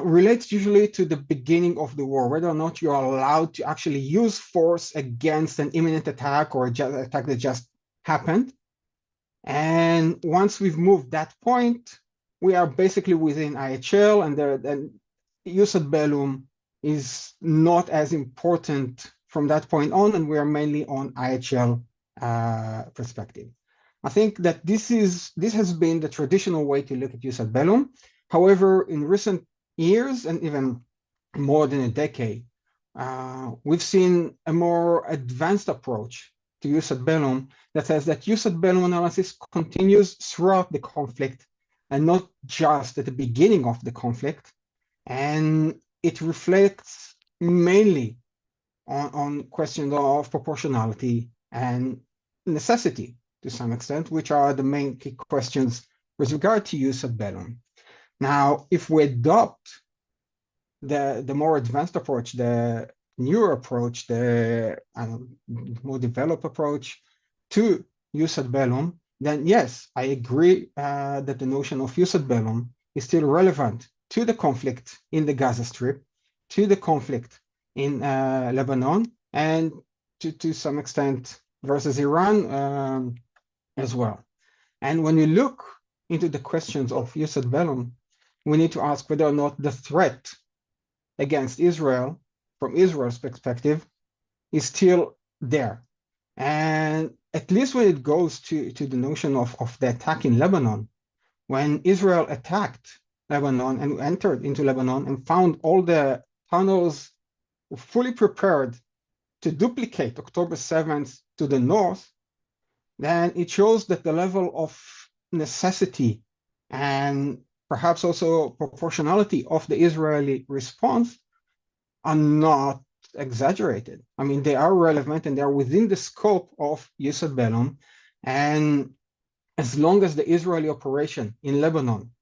relates usually to the beginning of the war, whether or not you're allowed to actually use force against an imminent attack or an attack that just happened. And once we've moved that point, we are basically within IHL, and the jus ad bellum is not as important from that point on, and we are mainly on IHL perspective. I think that this has been the traditional way to look at jus ad bellum. However, in recent years, and even more than a decade, we've seen a more advanced approach to jus ad bellum that says that jus ad bellum analysis continues throughout the conflict and not just at the beginning of the conflict. and it reflects mainly on questions of proportionality and necessity to some extent, which are the main key questions with regard to jus ad bellum. Now, if we adopt the more advanced approach, the newer approach, the more developed approach to jus ad bellum, then yes, I agree that the notion of jus ad bellum is still relevant to the conflict in the Gaza Strip, to the conflict in Lebanon, and to some extent versus Iran as well. And when we look into the questions of jus ad bellum, we need to ask whether or not the threat against Israel, from Israel's perspective, is still there. And at least when it goes to the notion of the attack in Lebanon, when Israel attacked Lebanon and entered into Lebanon and found all the tunnels fully prepared to duplicate October 7th to the north, then it shows that the level of necessity and perhaps also proportionality of the Israeli response are not exaggerated. I mean, they are relevant and they are within the scope of jus ad bellum. And as long as the Israeli operation in Lebanon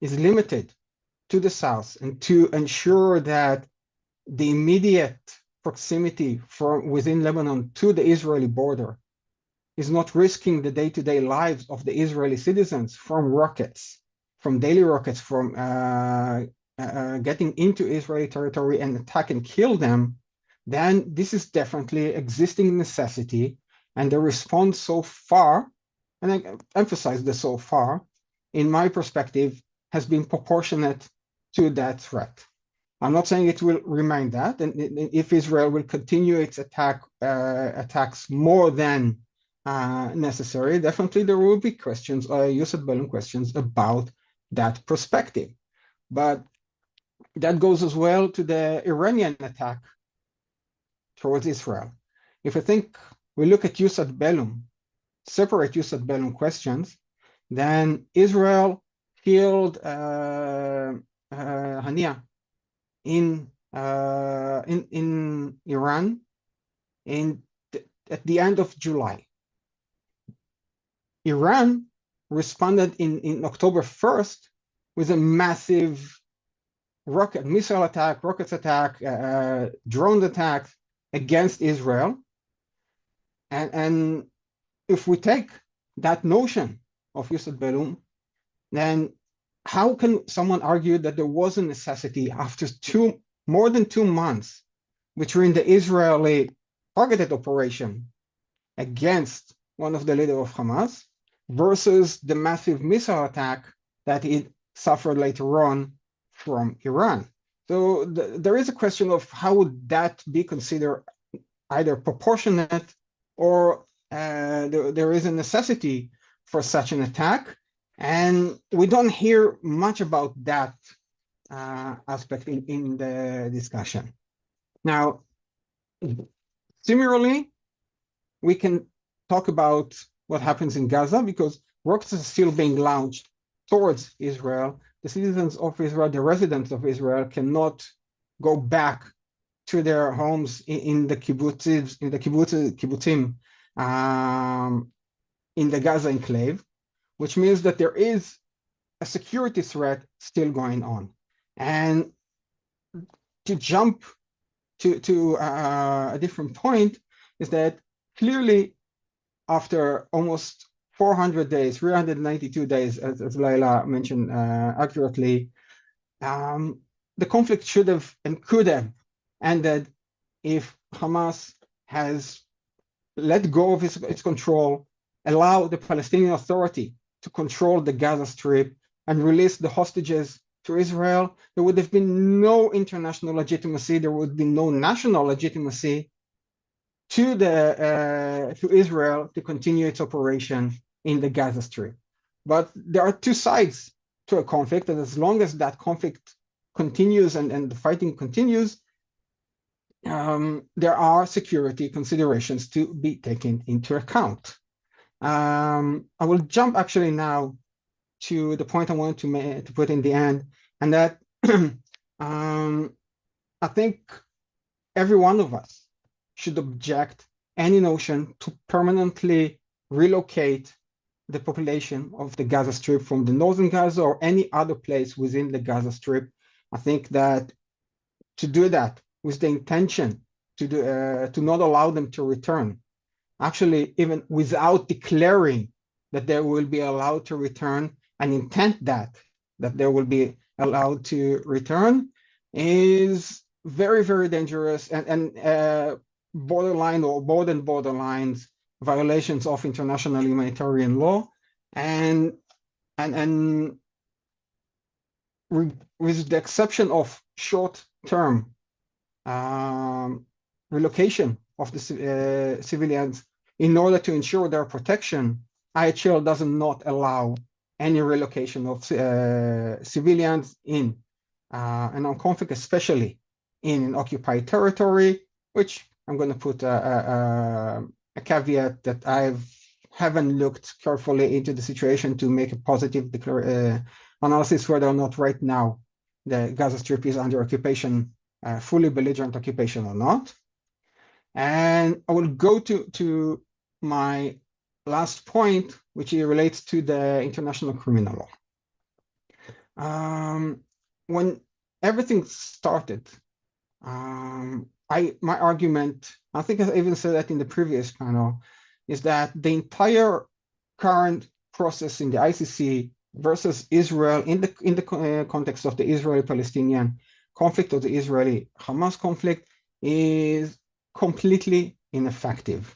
is limited to the south and to ensure that the immediate proximity from within Lebanon to the Israeli border is not risking the day-to-day lives of the Israeli citizens from rockets, from daily rockets, from getting into Israeli territory and attack and kill them, then this is definitely existing necessity. And the response so far, and I emphasize the so far, in my perspective, has been proportionate to that threat. I'm not saying it will remain that, and if Israel will continue its attacks more than necessary, definitely there will be questions, jus ad bellum questions about that perspective. But that goes as well to the Iranian attack towards Israel. If I think we look at jus ad bellum, separate jus ad bellum questions, then Israel killed Hania in Iran at the end of July. Iran responded in October 1st with a massive missile attack, rockets attack, drone attack against Israel. And if we take that notion of jus ad bellum, then how can someone argue that there was a necessity after more than 2 months between the Israeli targeted operation against one of the leaders of Hamas versus the massive missile attack that it suffered later on from Iran? So there is a question of how would that be considered either proportionate or there is a necessity for such an attack. And we don't hear much about that aspect in the discussion. Now, similarly, we can talk about what happens in Gaza because rockets are still being launched towards Israel. The citizens of Israel, the residents of Israel cannot go back to their homes in the kibbutzim, in the Gaza enclave, which means that there is a security threat still going on. And to jump to a different point is that clearly after almost 400 days, 392 days, as Laila mentioned accurately, the conflict should have and could have ended if Hamas has let go of its control, allow the Palestinian Authority to control the Gaza Strip and release the hostages to Israel. There would have been no international legitimacy. There would be no national legitimacy to Israel to continue its operation in the Gaza Strip. But there are two sides to a conflict, and as long as that conflict continues and the fighting continues, there are security considerations to be taken into account. I will jump actually now to the point I wanted to put in the end, and that I think every one of us should object any notion to permanently relocate the population of the Gaza Strip from the northern Gaza or any other place within the Gaza Strip. I think that to do that with the intention to not allow them to return, actually even without declaring that they will be allowed to return, an intent that they will be allowed to return, is very, very dangerous and borderline or borderlines violations of international humanitarian law, and with the exception of short-term relocation of the civilians in order to ensure their protection, IHL does not allow any relocation of civilians in an armed conflict, especially in an occupied territory, which I'm going to put a caveat that I haven't looked carefully into the situation to make a positive analysis whether or not right now the Gaza Strip is under occupation, fully belligerent occupation or not. And I will go to my last point, which relates to the international criminal law. When everything started, my argument, I think I even said that in the previous panel, is that the entire current process in the ICC versus Israel in the context of the Israeli-Palestinian conflict or the Israeli-Hamas conflict is completely ineffective.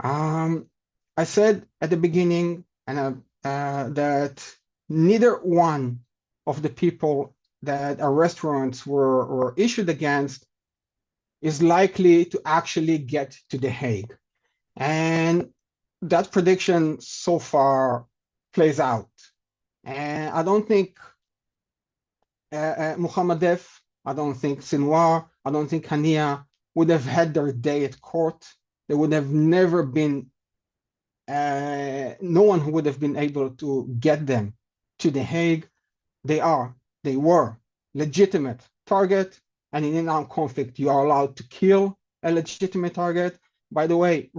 I said at the beginning that neither one of the people that arrest warrants were issued against is likely to actually get to The Hague. And that prediction so far plays out. And I don't think Muhammad Def, I don't think Sinwar, I don't think Hania would have had their day at court. There would have never been no one who would have been able to get them to The Hague. They were legitimate target, and in an armed conflict, you are allowed to kill a legitimate target. By the way,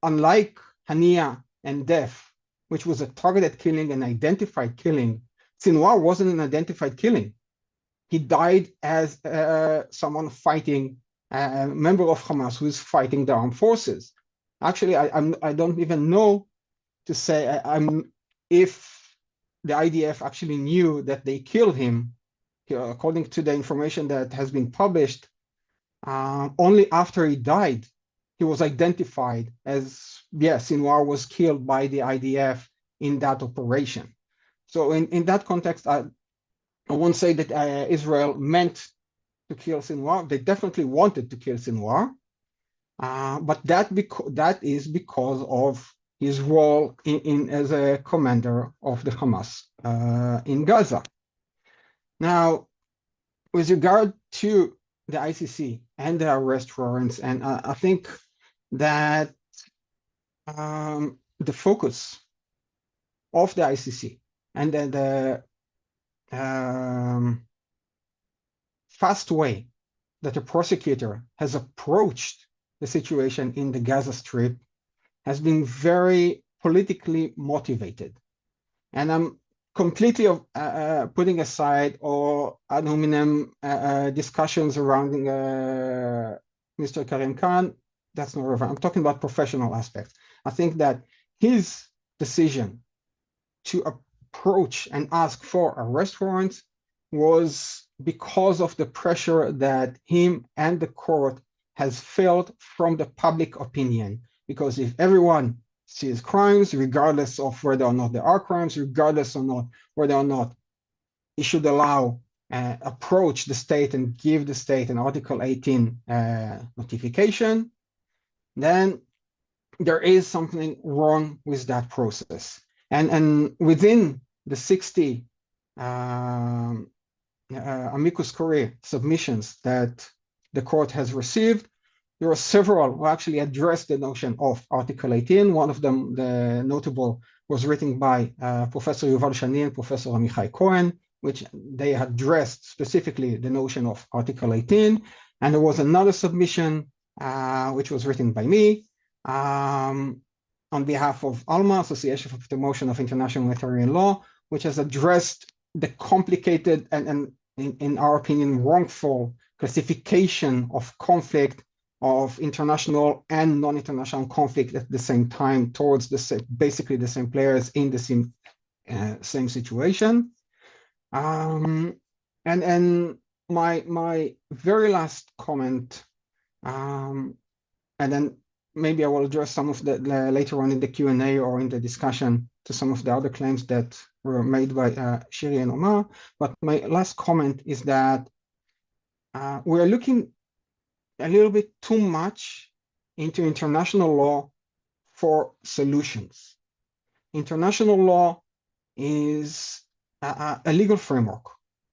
unlike Hania and Def, which was a targeted killing, an identified killing, Sinwar wasn't an identified killing. He died as someone fighting, a member of Hamas who is fighting the armed forces. Actually, I don't even know to say if the IDF actually knew that they killed him. According to the information that has been published, only after he died, he was identified as, yes, Sinwar was killed by the IDF in that operation. So in that context, I won't say that Israel meant to kill Sinwar. They definitely wanted to kill Sinwar, but that is because of his role as a commander of the Hamas in Gaza. Now, with regard to the ICC and the arrest warrants, and I think that the focus of the ICC and the fast way that the prosecutor has approached the situation in the Gaza Strip has been very politically motivated. And I'm completely putting aside all ad hominem discussions around Mr. Karim Khan. That's not relevant. I'm talking about professional aspects. I think that his decision to approach and ask for arrest warrants was because of the pressure that him and the court has felt from the public opinion. Because if everyone sees crimes, regardless of whether or not there are crimes, regardless or not whether or not he should allow approach the state and give the state an Article 18 notification, then there is something wrong with that process. And within the 60 amicus curiae submissions that the court has received, there are several who actually address the notion of Article 18. One of them, the notable, was written by Professor Yuval Shani and Professor Amichai Cohen. which they addressed specifically the notion of Article 18. And there was another submission, which was written by me on behalf of ALMA, Association for the Promotion of International Humanitarian Law, which has addressed the complicated and in our opinion, wrongful classification of conflict, of international and non-international conflict at the same time towards basically the same players in the same situation. And my very last comment, and then maybe I will address some of the later on in the Q&A or in the discussion to some of the other claims that were made by Shiri and Omar. But my last comment is that we're looking a little bit too much into international law for solutions. International law is a legal framework.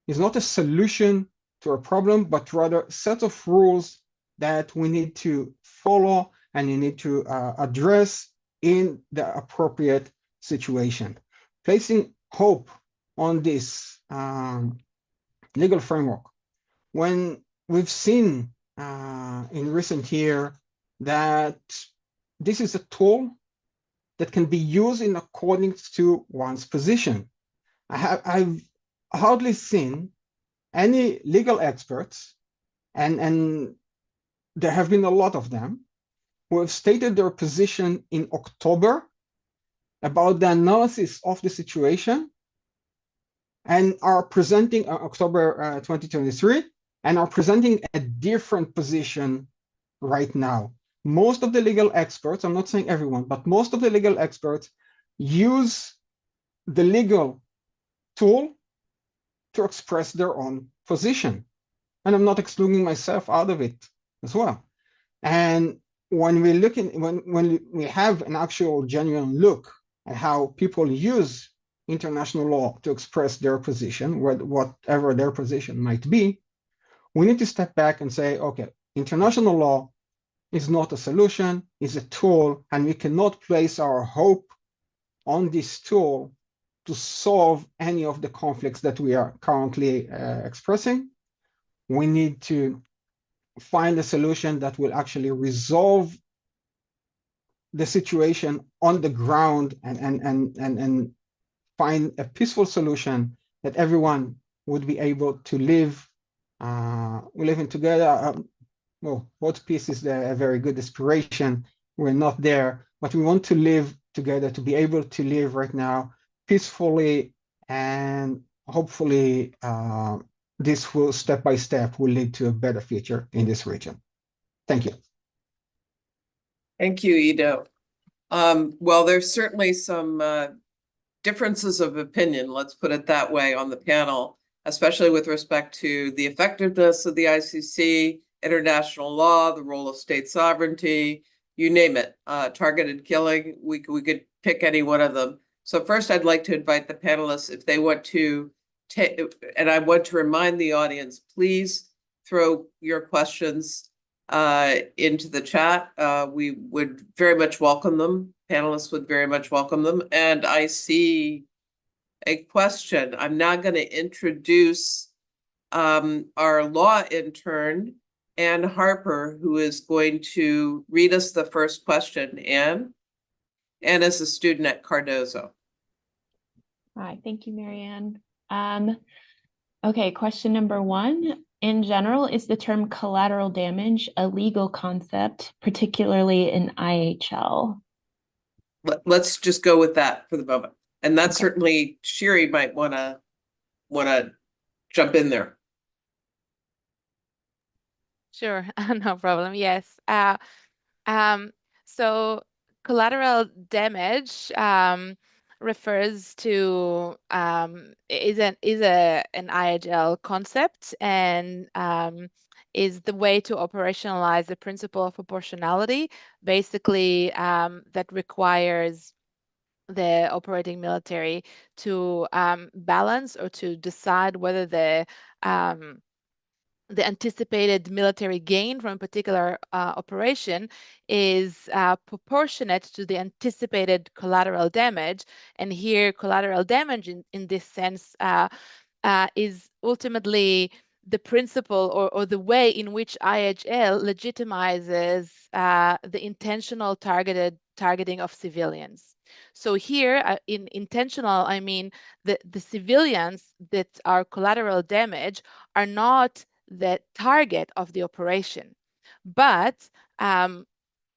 It's not a solution to a problem, but rather a set of rules that we need to follow and you need to address in the appropriate situation. Placing hope on this legal framework, when we've seen in recent year that this is a tool that can be used in accordance to one's position. I've hardly seen any legal experts, and there have been a lot of them, who have stated their position in October about the analysis of the situation and are presenting October 2023 and are presenting a different position right now. Most of the legal experts, I'm not saying everyone, but most of the legal experts use the legal tool to express their own position. And I'm not excluding myself out of it as well. And when we look in, when we have an actual genuine look at how people use international law to express their position, whatever their position might be, we need to step back and say, okay, international law is not a solution, it's a tool, and we cannot place our hope on this tool to solve any of the conflicts that we are currently expressing. We need to find a solution that will actually resolve the situation on the ground and find a peaceful solution that everyone would be able to live living together. Well, world peace is a very good aspiration. We're not there, but we want to live together, to be able to live right now peacefully, and hopefully this will step by step will lead to a better future in this region. Thank you. Thank you, Ido. Well, there's certainly some differences of opinion, let's put it that way, on the panel, especially with respect to the effectiveness of the ICC, international law, the role of state sovereignty, you name it, targeted killing, we could pick any one of them. So first, I'd like to invite the panelists, if they want to take, and I want to remind the audience, please throw your questions into the chat. We would very much welcome them. Panelists would very much welcome them. And I see a question. I'm now going to introduce our law intern, Ann Harper, who is going to read us the first question. Ann is a student at Cardozo. Hi, thank you, Marianne. Okay, question number one. In general, is the term collateral damage a legal concept, particularly in IHL? Let's just go with that for the moment. And that's okay. Certainly Shiri might wanna jump in there. Sure, no problem. Yes. So collateral damage refers to is an IHL concept, and is the way to operationalize the principle of proportionality, basically that requires the operating military to balance or to decide whether the anticipated military gain from a particular operation is proportionate to the anticipated collateral damage. And here, collateral damage in this sense is ultimately the principle or the way in which IHL legitimizes the intentional targeting of civilians. So here, in intentional, I mean the civilians that are collateral damage are not the target of the operation, but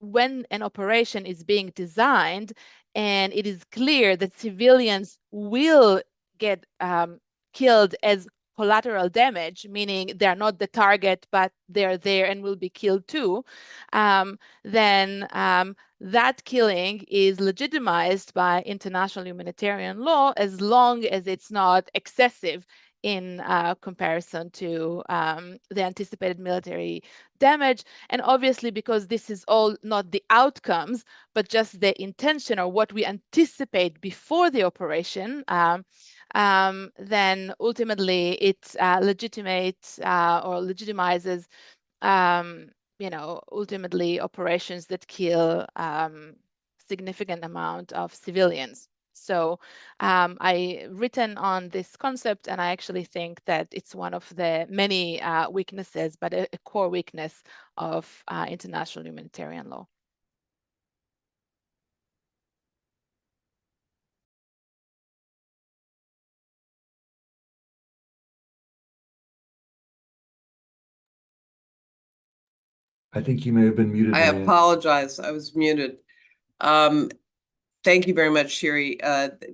when an operation is being designed and it is clear that civilians will get killed as collateral damage, meaning they're not the target, but they're there and will be killed too, then that killing is legitimized by international humanitarian law as long as it's not excessive in comparison to the anticipated military damage. And obviously, because this is all not the outcomes, but just the intention or what we anticipate before the operation, then ultimately it legitimates or legitimizes, ultimately operations that kill significant amount of civilians. So I written on this concept, and I actually think that it's one of the many weaknesses, but a core weakness of international humanitarian law. I think you may have been muted. I Marianne. apologize, I was muted. Thank you very much, Shiri.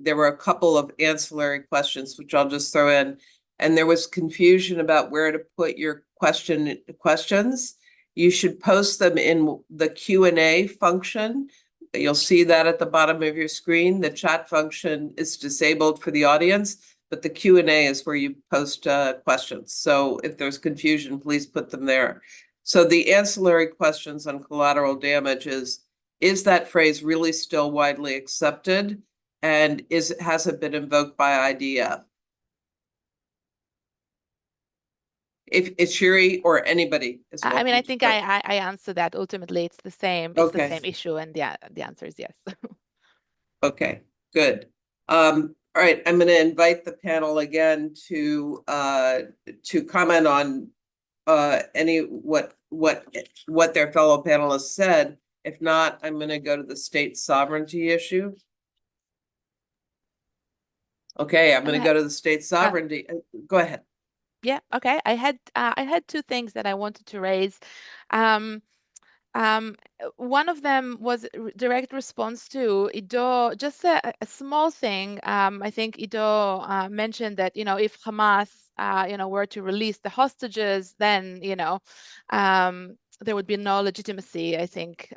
There were a couple of ancillary questions, which I'll just throw in. And there was confusion about where to put your questions. You should post them in the Q&A function. You'll see that at the bottom of your screen. The chat function is disabled for the audience, but the Q&A is where you post questions. So if there's confusion, please put them there. So the ancillary questions on collateral damage is that phrase really still widely accepted? And has it been invoked by IDF? If it's Shiri or anybody is I mean, welcome I to think put- I answer that. Ultimately, it's the same. It's the same issue, and the answer is yes. Okay, good. All right, I'm going to invite the panel again to comment on any what their fellow panelists said. If not, I'm going to go to the state sovereignty issue. Okay, I'm going to go to the state sovereignty. Go ahead. Yeah, okay. I had two things that I wanted to raise. One of them was direct response to Ido, just a small thing. I think Ido mentioned that, if Hamas, were to release the hostages, then, there would be no legitimacy, I think,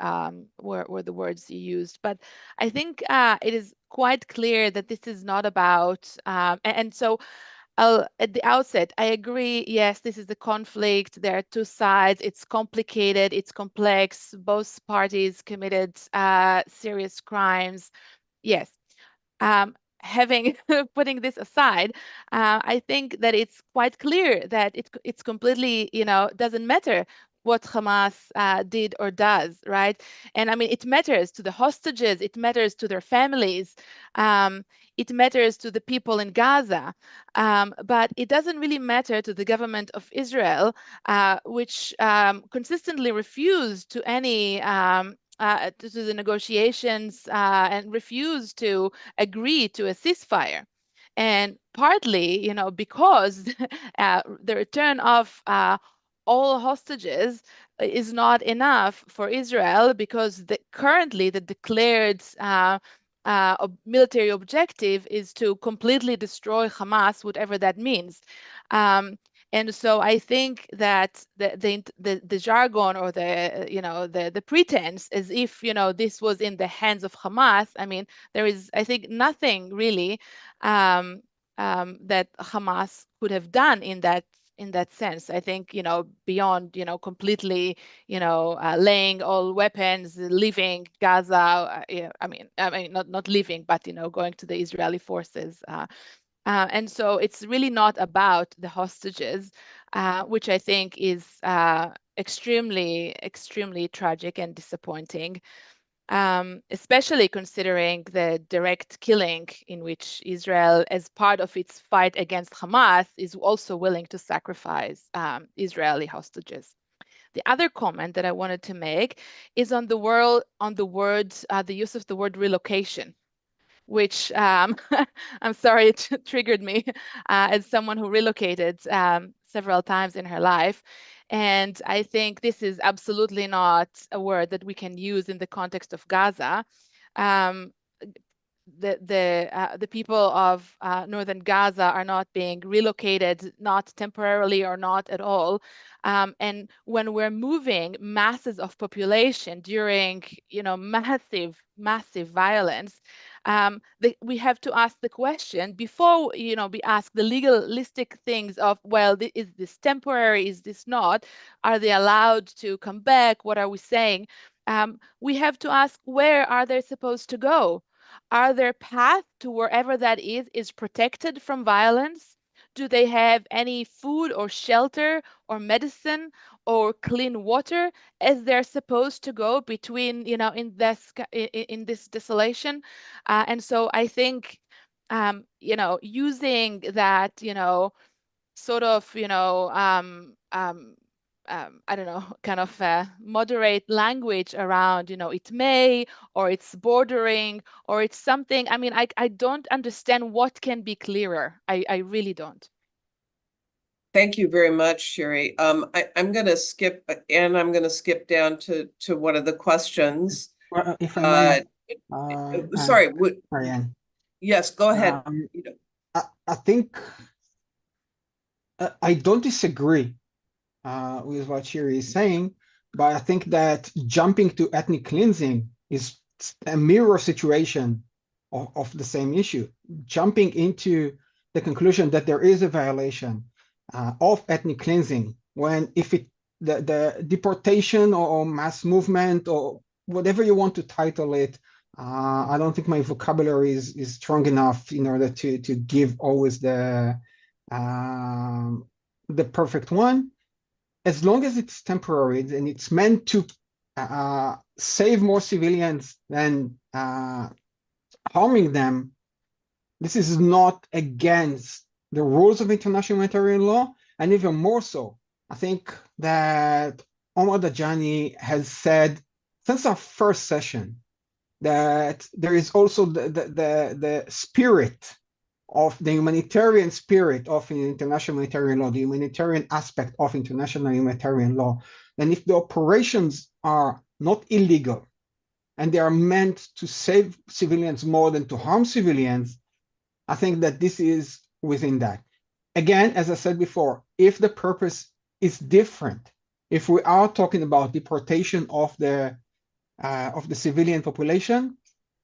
were the words you used. But I think it is quite clear that this is not about, and so at the outset, I agree. Yes, this is the conflict. There are two sides. It's complicated. It's complex. Both parties committed serious crimes. Yes. Having putting this aside, I think that it's quite clear that it's completely, doesn't matter what Hamas did or does, right? And I mean, it matters to the hostages. It matters to their families. It matters to the people in Gaza. But it doesn't really matter to the government of Israel, which consistently refused to any to the negotiations and refused to agree to a ceasefire. And partly, because the return of all hostages is not enough for Israel, because currently the declared military objective is to completely destroy Hamas, whatever that means. And so I think that the jargon or the pretense, as if this was in the hands of Hamas. I mean, there is, I think, nothing really that Hamas could have done in that sense. I think beyond completely laying all weapons, leaving Gaza. I mean not leaving, but going to the Israeli forces. And so it's really not about the hostages, which I think is extremely, extremely tragic and disappointing. especially considering the direct killing in which Israel, as part of its fight against Hamas, is also willing to sacrifice Israeli hostages. The other comment that I wanted to make is on the use of the word relocation, which I'm sorry, it triggered me as someone who relocated several times in her life. And I think this is absolutely not a word that we can use in the context of Gaza. The people of northern Gaza are not being relocated, not temporarily or not at all. And when we're moving masses of population during, massive violence, we have to ask the question before, we ask the legalistic things of, well, is this temporary? Is this not? Are they allowed to come back? What are we saying? We have to ask, where are they supposed to go? Are their path to wherever that is protected from violence? Do they have any food or shelter or medicine or clean water as they're supposed to go between, in this desolation? And so I think, using that, sort of, I don't know, kind of moderate language around, it may, or it's bordering, or it's something. I mean, I don't understand what can be clearer. I really don't. Thank you very much, Sherry. I'm going to skip, and I'm going to skip down to one of the questions. Well, if I may, Sorry, Marianne. yes, go ahead. I think I don't disagree with what Sherry is saying, but I think that jumping to ethnic cleansing is a mirror situation of the same issue. Jumping into the conclusion that there is a violation of ethnic cleansing, when if the deportation or mass movement or whatever you want to title it, I don't think my vocabulary is strong enough in order to give always the perfect one. As long as it's temporary and it's meant to save more civilians than harming them, this is not against the rules of international humanitarian law, and even more so. I think that Omar Dajani has said since our first session that there is also the spirit of the humanitarian spirit of international humanitarian law, the humanitarian aspect of international humanitarian law. And if the operations are not illegal and they are meant to save civilians more than to harm civilians, I think that this is within that. Again, as I said before, if the purpose is different, if we are talking about deportation of the civilian population,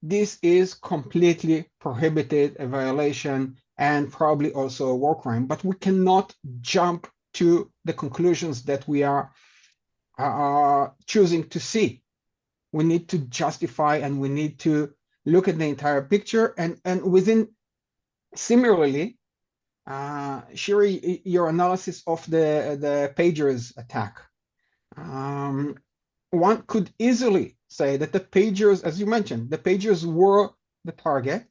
this is completely prohibited, a violation, and probably also a war crime. But we cannot jump to the conclusions that we are choosing to see. We need to justify, and we need to look at the entire picture. And within, similarly, Shiri, your analysis of the pagers attack. One could easily say that the pagers, as you mentioned, the pagers were the target.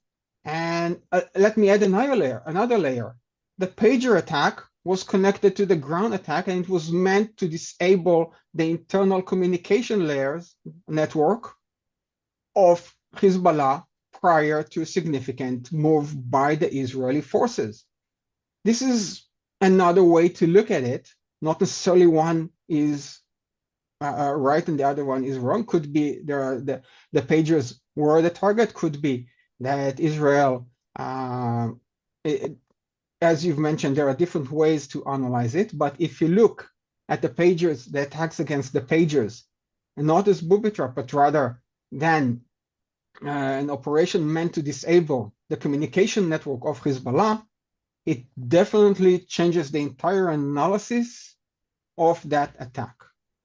And let me add another layer. The pager attack was connected to the ground attack, and it was meant to disable the internal communication layers network of Hezbollah prior to a significant move by the Israeli forces. This is another way to look at it. Not necessarily one is right and the other one is wrong. Could be the pagers were the target. Could be that Israel, as you've mentioned, there are different ways to analyze it. But if you look at the pagers, the attacks against the pagers, and not as booby trap, but rather than an operation meant to disable the communication network of Hezbollah, it definitely changes the entire analysis of that attack.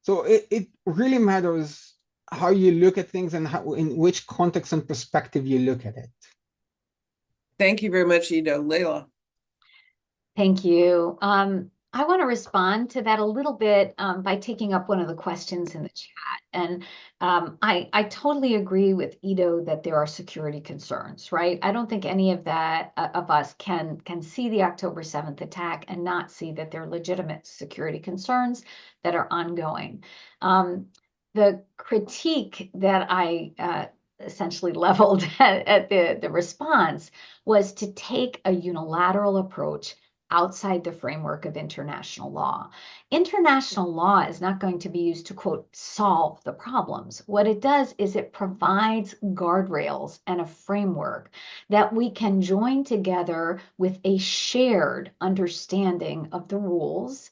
So it really matters how you look at things and in which context and perspective you look at it. Thank you very much, Ido. Leila. Thank you. I want to respond to that a little bit by taking up one of the questions in the chat. And I totally agree with Ido that there are security concerns, right? I don't think any of that of us can see the October 7th attack and not see that there are legitimate security concerns that are ongoing. The critique that I essentially leveled at the response was to take a unilateral approach outside the framework of international law. International law is not going to be used to, quote, solve the problems. What it does is it provides guardrails and a framework that we can join together with a shared understanding of the rules.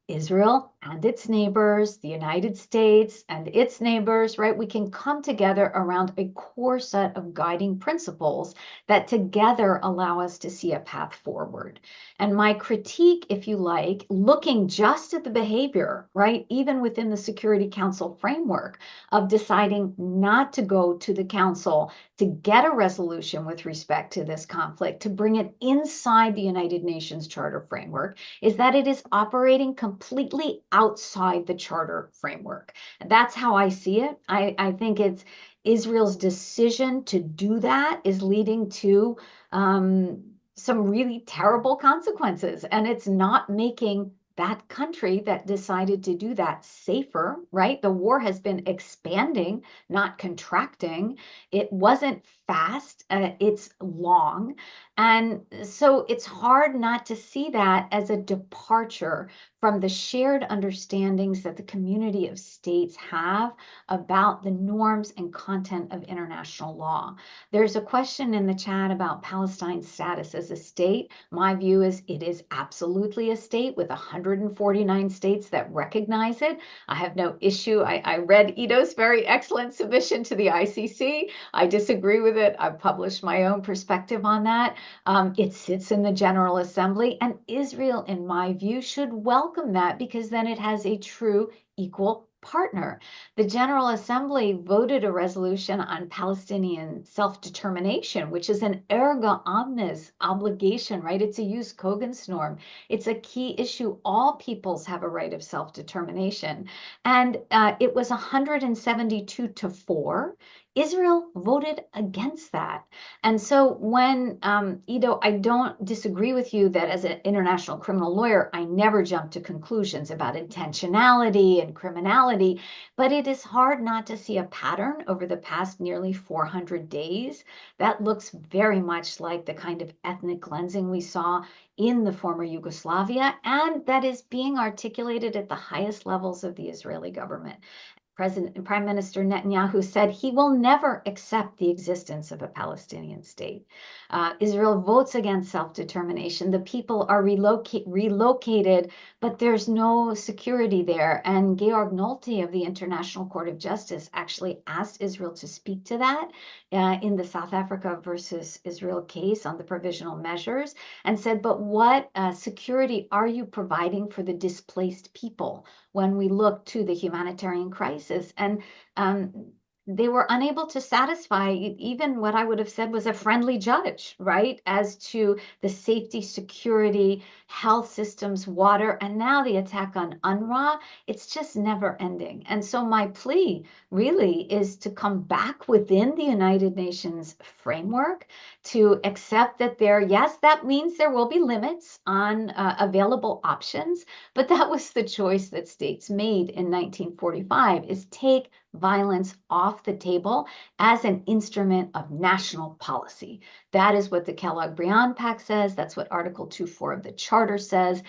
Israel and its neighbors, the United States and its neighbors, right? We can come together around a core set of guiding principles that together allow us to see a path forward. And my critique, if you like, looking just at the behavior, right, even within the Security Council framework of deciding not to go to the Council to get a resolution with respect to this conflict, to bring it inside the United Nations Charter framework, is that it is operating completely outside the Charter framework. That's how I see it. I think it's Israel's decision to do that is leading to some really terrible consequences, and it's not making that country that decided to do that safer, right? The war has been expanding, not contracting. It wasn't fast, it's long. And so it's hard not to see that as a departure from the shared understandings that the community of states have about the norms and content of international law. There's a question in the chat about Palestine's status as a state. My view is it is absolutely a state with 149 states that recognize it. I have no issue. I read Ido's very excellent submission to the ICC. I disagree with it. I've published my own perspective on that. It sits in the General Assembly, and Israel, in my view, should welcome that because then it has a true equal partner. The General Assembly voted a resolution on Palestinian self-determination, which is an erga omnes obligation, right? It's a jus cogens norm. It's a key issue. All peoples have a right of self-determination. And it was 172-4. Israel voted against that. And so when, Ido, I don't disagree with you that as an international criminal lawyer, I never jump to conclusions about intentionality and criminality, but it is hard not to see a pattern over the past nearly 400 days that looks very much like the kind of ethnic cleansing we saw in the former Yugoslavia, and that is being articulated at the highest levels of the Israeli government. Prime Minister Netanyahu said he will never accept the existence of a Palestinian state. Israel votes against self-determination. The people are relocated, but there's no security there. And Georg Nolte of the International Court of Justice actually asked Israel to speak to that in the South Africa versus Israel case on the provisional measures, and said, but what security are you providing for the displaced people when we look to the humanitarian crisis? And they were unable to satisfy even what I would have said was a friendly judge, right, as to the safety, security, health systems, water, and now the attack on UNRWA. It's just never ending. And so my plea really is to come back within the United Nations framework, to accept that yes, that means there will be limits on available options, but that was the choice that states made in 1945, is take violence off the table as an instrument of national policy. That is what the Kellogg-Briand Pact says. That's what Article 2.4 of the Charter says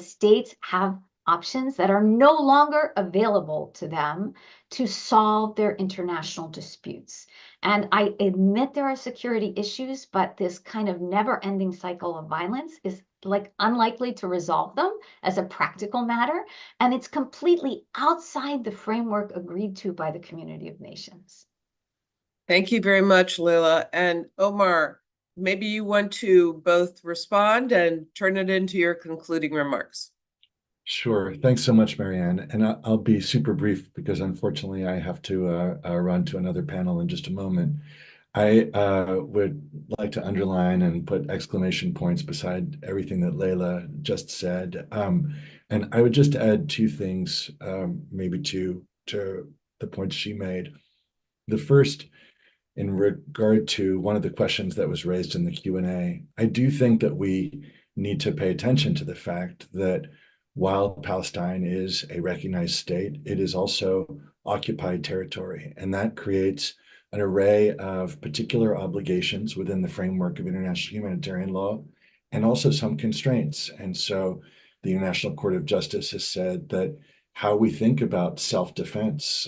states have options that are no longer available to them to solve their international disputes. And I admit there are security issues, but this kind of never-ending cycle of violence is unlikely to resolve them as a practical matter, and it's completely outside the framework agreed to by the community of nations. Thank you very much, Leila. And Omar, maybe you want to both respond and turn it into your concluding remarks. Sure. Thanks so much, Marianne. And I'll be super brief because unfortunately I have to run to another panel in just a moment. I would like to underline and put exclamation points beside everything that Leila just said. And I would just add two things, maybe to the points she made. The first, in regard to one of the questions that was raised in the Q&A, I do think that we need to pay attention to the fact that while Palestine is a recognized state, it is also occupied territory, and that creates an array of particular obligations within the framework of international humanitarian law and also some constraints. And so the International Court of Justice has said that how we think about self-defense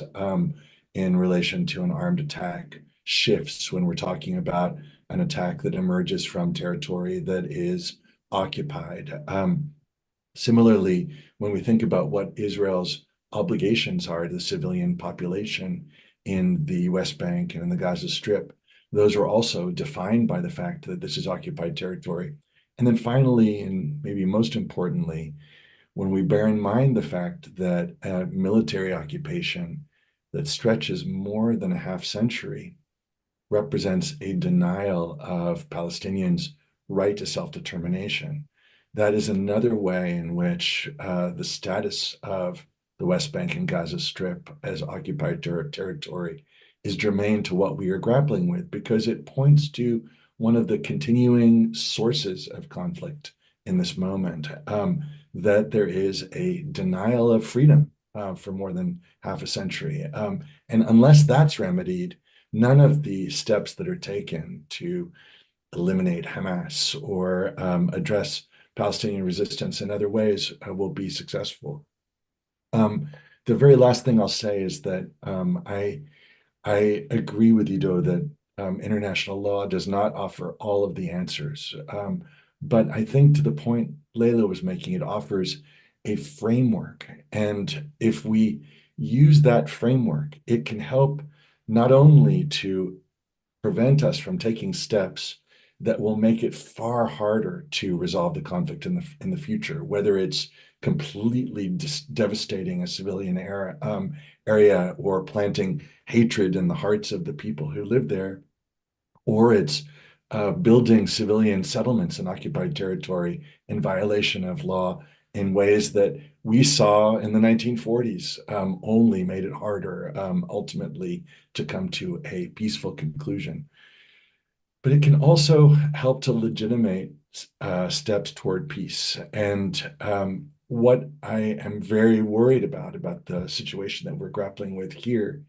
in relation to an armed attack shifts when we're talking about an attack that emerges from territory that is occupied. Similarly, when we think about what Israel's obligations are to the civilian population in the West Bank and in the Gaza Strip, those are also defined by the fact that this is occupied territory. And then finally, and maybe most importantly, when we bear in mind the fact that a military occupation that stretches more than a half century represents a denial of Palestinians' right to self-determination. That is another way in which the status of the West Bank and Gaza Strip as occupied territory is germane to what we are grappling with, because it points to one of the continuing sources of conflict in this moment, that there is a denial of freedom for more than half a century. And unless that's remedied, none of the steps that are taken to eliminate Hamas or address Palestinian resistance in other ways will be successful. The very last thing I'll say is that I agree with Ido that international law does not offer all of the answers. But I think to the point Leila was making, it offers a framework. And if we use that framework, it can help not only to prevent us from taking steps that will make it far harder to resolve the conflict in the future, whether it's completely devastating a civilian area or planting hatred in the hearts of the people who live there, or it's building civilian settlements in occupied territory in violation of law in ways that we saw in the 1940s only made it harder ultimately to come to a peaceful conclusion. But it can also help to legitimate steps toward peace. And what I am very worried about the situation that we're grappling with here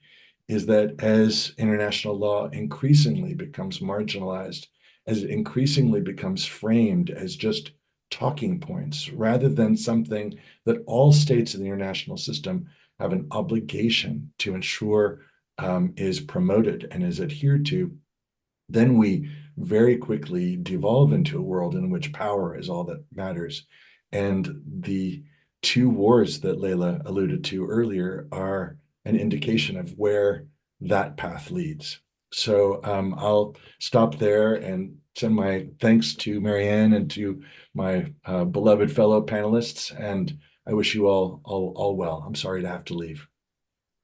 is that as international law increasingly becomes marginalized, as it increasingly becomes framed as just talking points, rather than something that all states in the international system have an obligation to ensure is promoted and is adhered to, then we very quickly devolve into a world in which power is all that matters. And the two wars that Leila alluded to earlier are an indication of where that path leads. So I'll stop there and send my thanks to Marianne and to my beloved fellow panelists. And I wish you all well. I'm sorry to have to leave.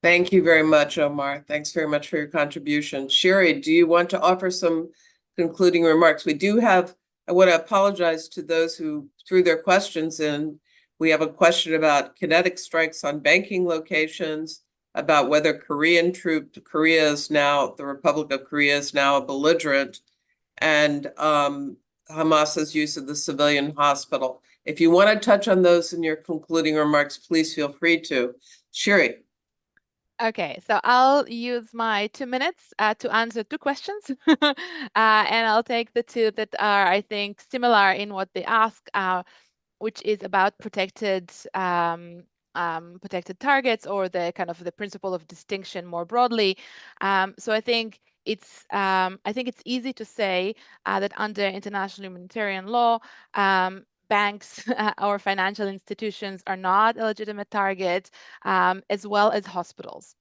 Thank you very much, Omar. Thanks very much for your contribution. Sherry, do you want to offer some concluding remarks? I want to apologize to those who threw their questions in. We have a question about kinetic strikes on banking locations, about whether the Republic of Korea is now a belligerent, and Hamas's use of the civilian hospital. If you want to touch on those in your concluding remarks, please feel free to. Sherry. Okay, so I'll use my 2 minutes to answer 2 questions, and I'll take the 2 that are, I think, similar in what they ask, which is about protected targets, or the kind of the principle of distinction more broadly. So I think it's easy to say that under international humanitarian law, banks or financial institutions are not a legitimate target, as well as hospitals.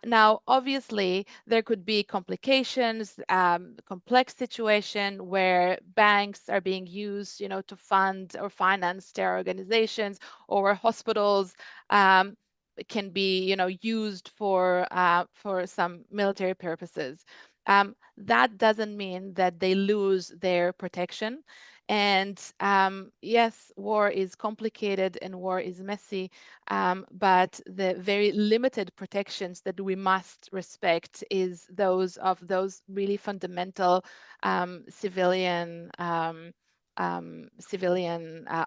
Now, obviously, there could be complications, complex situation where banks are being used, to fund or finance terror organizations, or where hospitals can be, used for some military purposes. that doesn't mean that they lose their protection. And yes, war is complicated and war is messy, but the very limited protections that we must respect is those of those really fundamental civilian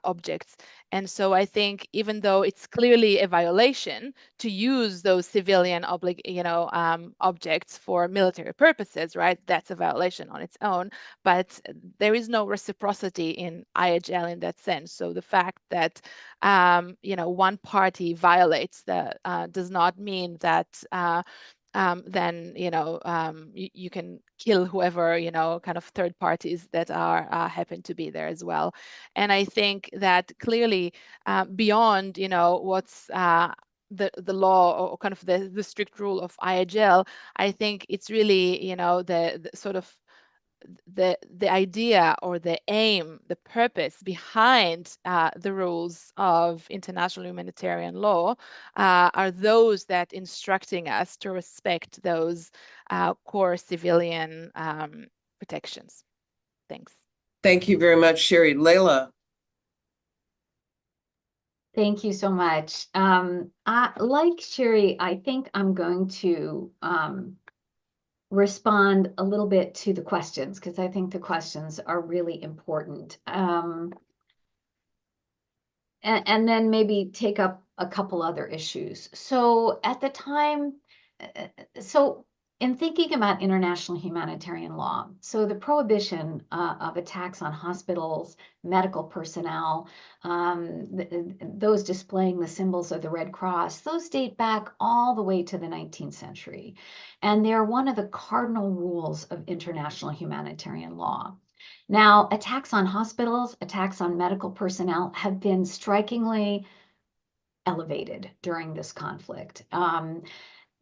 objects. And so I think even though it's clearly a violation to use those civilian objects for military purposes, right? That's a violation on its own, but there is no reciprocity in IHL in that sense. So the fact that one party violates the does not mean that then you can kill whoever kind of third parties that are happen to be there as well. And I think that clearly beyond what's the law or kind of the strict rule of IHL, I think it's really the sort of the idea or the aim, the purpose behind the rules of international humanitarian law are those that instructing us to respect those core civilian protections. Thanks. Thank you very much, Sherry. Leila. Thank you so much. Like Sherry, I think I'm going to respond a little bit to the questions because I think the questions are really important. And then maybe take up a couple other issues. So at the time, so in thinking about international humanitarian law, so the prohibition of attacks on hospitals, medical personnel, those displaying the symbols of the Red Cross, those date back all the way to the 19th century. And they're one of the cardinal rules of international humanitarian law. Now, attacks on hospitals, attacks on medical personnel have been strikingly elevated during this conflict.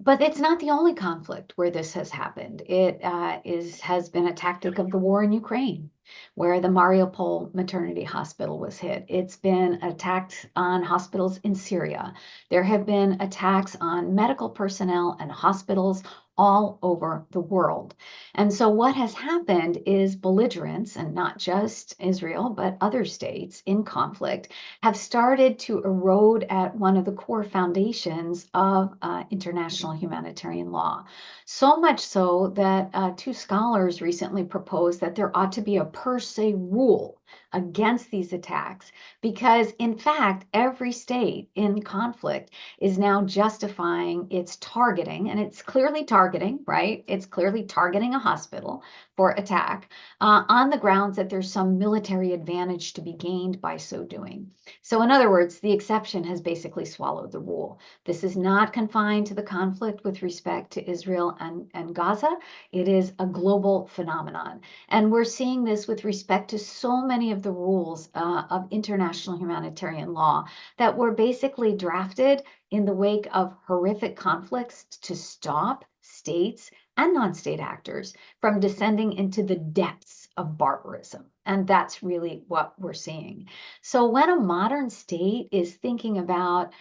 But it's not the only conflict where this has happened. It has been a tactic of the war in Ukraine, where the Mariupol maternity hospital was hit. It's been attacked on hospitals in Syria. There have been attacks on medical personnel and hospitals all over the world. And so what has happened is belligerents, and not just Israel, but other states in conflict, have started to erode at one of the core foundations of international humanitarian law. So much so that two scholars recently proposed that there ought to be a per se rule against these attacks, because in fact, every state in conflict is now justifying its targeting, and it's clearly targeting, right? It's clearly targeting a hospital for attack on the grounds that there's some military advantage to be gained by so doing. So in other words, the exception has basically swallowed the rule. This is not confined to the conflict with respect to Israel and Gaza. It is a global phenomenon. And we're seeing this with respect to so many of the rules of international humanitarian law that were basically drafted in the wake of horrific conflicts to stop states and non-state actors from descending into the depths of barbarism. And that's really what we're seeing. So when a modern state is thinking about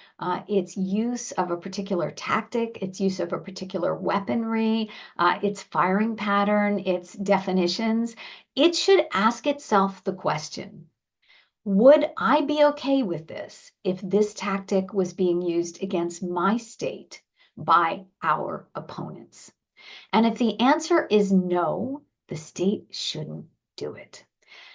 its use of a particular tactic, its use of a particular weaponry, its firing pattern, its definitions, it should ask itself the question, would I be okay with this if this tactic was being used against my state by our opponents? And if the answer is no, the state shouldn't do it.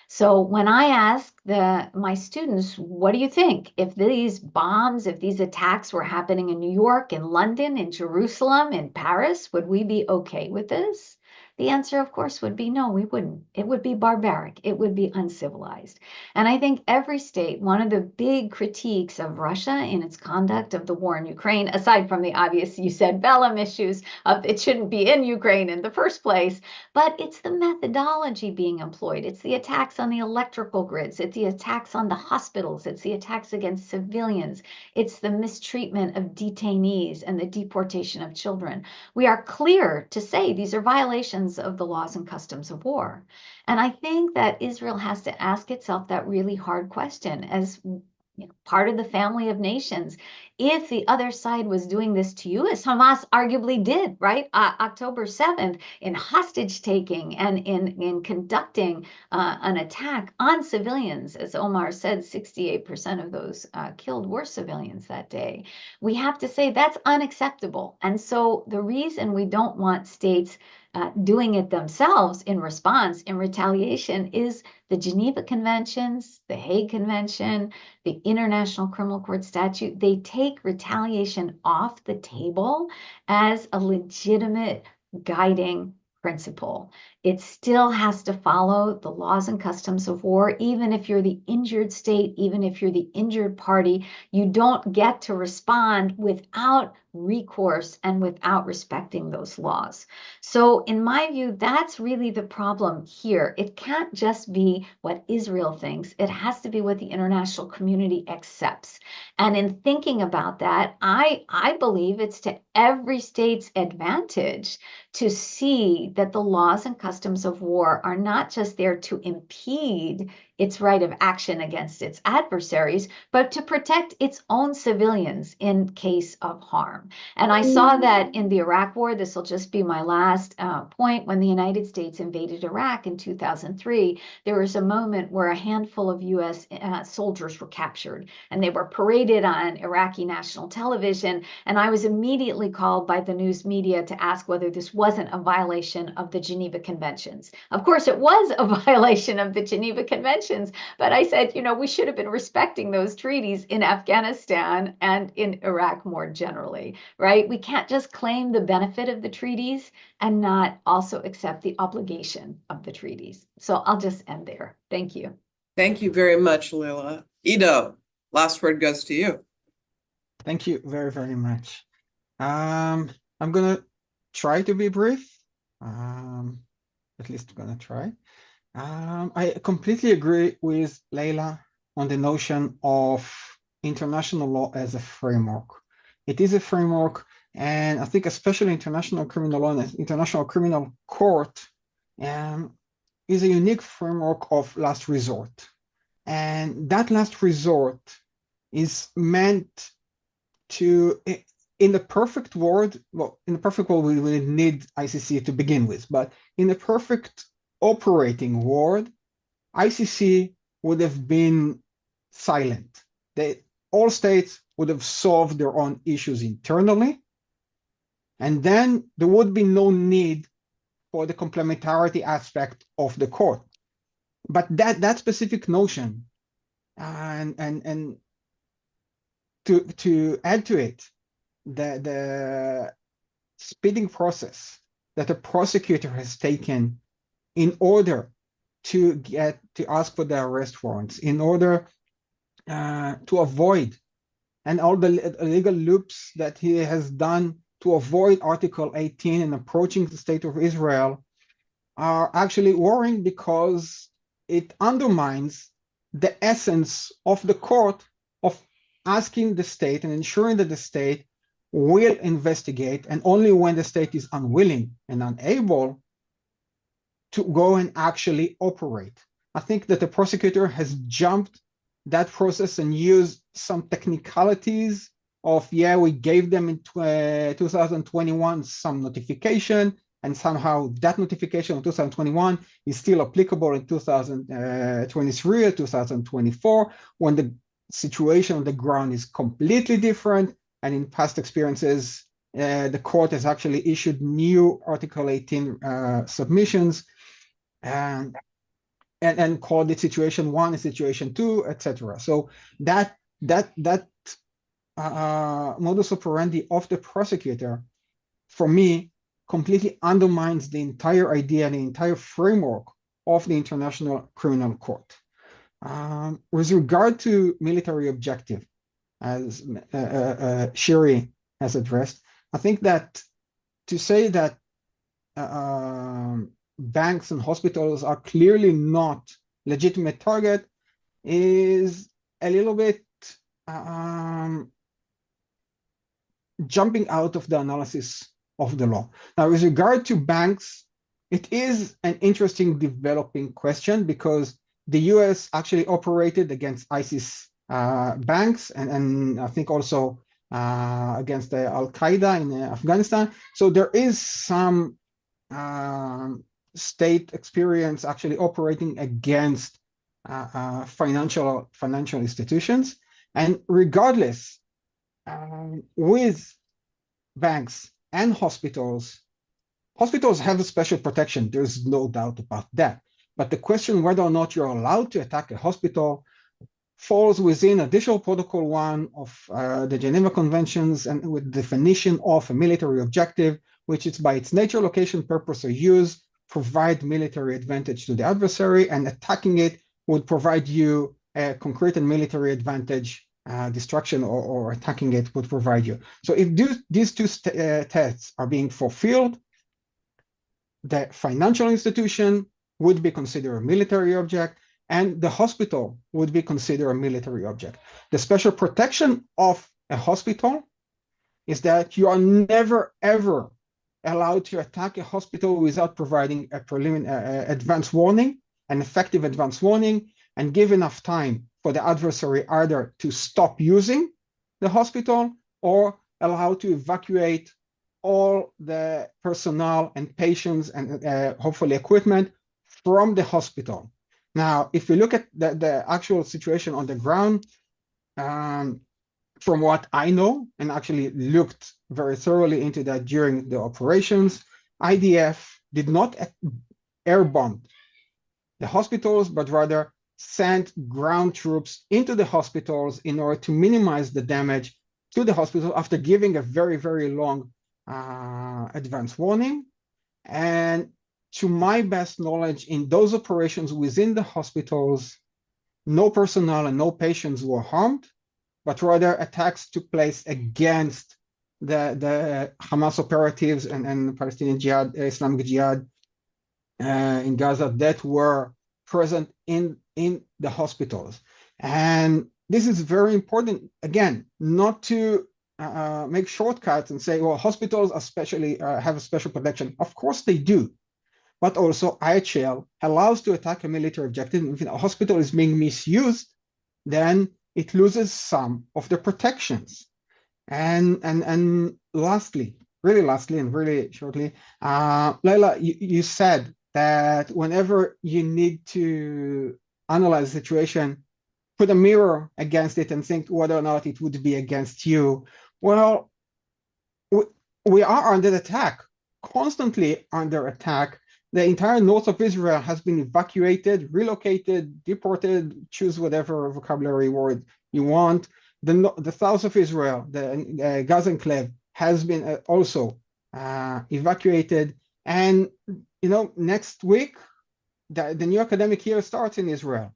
So when I ask my students, what do you think if these bombs, if these attacks were happening in New York, in London, in Jerusalem, in Paris, would we be okay with this? The answer, of course, would be no, we wouldn't. It would be barbaric. It would be uncivilized. And I think every state, one of the big critiques of Russia in its conduct of the war in Ukraine, aside from the obvious, you said, Bellum issues of it shouldn't be in Ukraine in the first place, but it's the methodology being employed. It's the attacks on the electrical grids. It's the attacks on the hospitals. It's the attacks against civilians. It's the mistreatment of detainees and the deportation of children. We are clear to say these are violations of the laws and customs of war. And I think that Israel has to ask itself that really hard question as part of the family of nations. if the other side was doing this to you, as Hamas arguably did, right? October 7th, in hostage taking and in conducting an attack on civilians, as Omar said, 68% of those killed were civilians that day. We have to say that's unacceptable. And so the reason we don't want states doing it themselves in response, in retaliation, is the Geneva Conventions, the Hague Convention, the International Criminal Court Statute. They take retaliation off the table as a legitimate guiding principle. It still has to follow the laws and customs of war, even if you're the injured state, even if you're the injured party. You don't get to respond without recourse and without respecting those laws. So in my view, that's really the problem here. It can't just be what Israel thinks. It has to be what the international community accepts. And in thinking about that, I believe it's to every state's advantage to see that the laws and customs of war are not just there to impede its right of action against its adversaries, but to protect its own civilians in case of harm. And I saw that in the Iraq War. This will just be my last point. When the United States invaded Iraq in 2003, there was a moment where a handful of U.S. Soldiers were captured, and they were paraded on Iraqi national television. And I was immediately called by the news media to ask whether this wasn't a violation of the Geneva Conventions. Of course, it was a violation of the Geneva Conventions. But I said, we should have been respecting those treaties in Afghanistan and in Iraq more generally, right? We can't just claim the benefit of the treaties and not also accept the obligation of the treaties. So I'll just end there. Thank you. Thank you very much, Leila. Ido, last word goes to you. Thank you very, very much. I'm gonna try to be brief. At least I'm gonna try. I completely agree with Leila on the notion of international law as a framework. It is a framework, and I think especially international criminal law and international criminal court is a unique framework of last resort. And that last resort is meant to, in the perfect world, in the perfect world, we would need ICC to begin with, but in the perfect operating world, ICC would have been silent. All states would have solved their own issues internally, and then there would be no need for the complementarity aspect of the court. But that specific notion, and to add to it, the speeding process that a prosecutor has taken in order to ask for the arrest warrants, in order to avoid, and all the legal loops that he has done to avoid Article 18 and approaching the state of Israel, are actually worrying because it undermines the essence of the court of asking the state and ensuring that the state will investigate, and only when the state is unwilling and unable to go and actually operate. I think that the prosecutor has jumped that process and used some technicalities of, we gave them in 2021 some notification, and somehow that notification of 2021 is still applicable in 2023 or 2024, when the situation on the ground is completely different. And in past experiences, the court has actually issued new Article 18 submissions and called it situation 1 and situation 2, etc. So that modus operandi of the prosecutor, for me, completely undermines the entire idea and the entire framework of the International Criminal Court. With regard to military objective, as Shiri has addressed, I think that to say that banks and hospitals are clearly not legitimate target is a little bit jumping out of the analysis of the law. Now, with regard to banks, it is an interesting developing question because the US actually operated against ISIS banks, and I think also against Al-Qaeda in Afghanistan. So there is some state experience actually operating against financial institutions. And regardless, with banks and hospitals have a special protection. There's no doubt about that. But the question whether or not you're allowed to attack a hospital falls within Additional Protocol 1 of the Geneva Conventions, and with definition of a military objective, which is by its nature, location, purpose, or use, provide military advantage to the adversary, and attacking it would provide you a concrete and military advantage. Destruction or attacking it would provide you. So if these two tests are being fulfilled, the financial institution would be considered a military object, and the hospital would be considered a military object. The special protection of a hospital is that you are never, ever allowed to attack a hospital without providing a preliminary advance warning, an effective advance warning, and give enough time for the adversary either to stop using the hospital or allow to evacuate all the personnel and patients and hopefully equipment from the hospital. Now, if you look at the actual situation on the ground, from what I know, and actually looked very thoroughly into that during the operations, IDF did not airbomb the hospitals, but rather sent ground troops into the hospitals in order to minimize the damage to the hospital after giving a very, very long advance warning. And to my best knowledge, in those operations within the hospitals, no personnel and no patients were harmed, but rather attacks took place against the Hamas operatives and Palestinian Jihad, Islamic Jihad in Gaza that were present in the hospitals. And this is very important, again, not to make shortcuts and say, well, hospitals especially have a special protection. Of course they do. But also IHL allows to attack a military objective. If a hospital is being misused, then it loses some of the protections. And lastly, really lastly and really shortly, Leila, you said that whenever you need to analyze the situation, put a mirror against it and think whether or not it would be against you. Well, we are under attack, constantly under attack. The entire north of Israel has been evacuated, relocated, deported, choose whatever vocabulary word you want. The south of Israel, the Gaza enclave, has been also evacuated. And, you know, next week, the new academic year starts in Israel.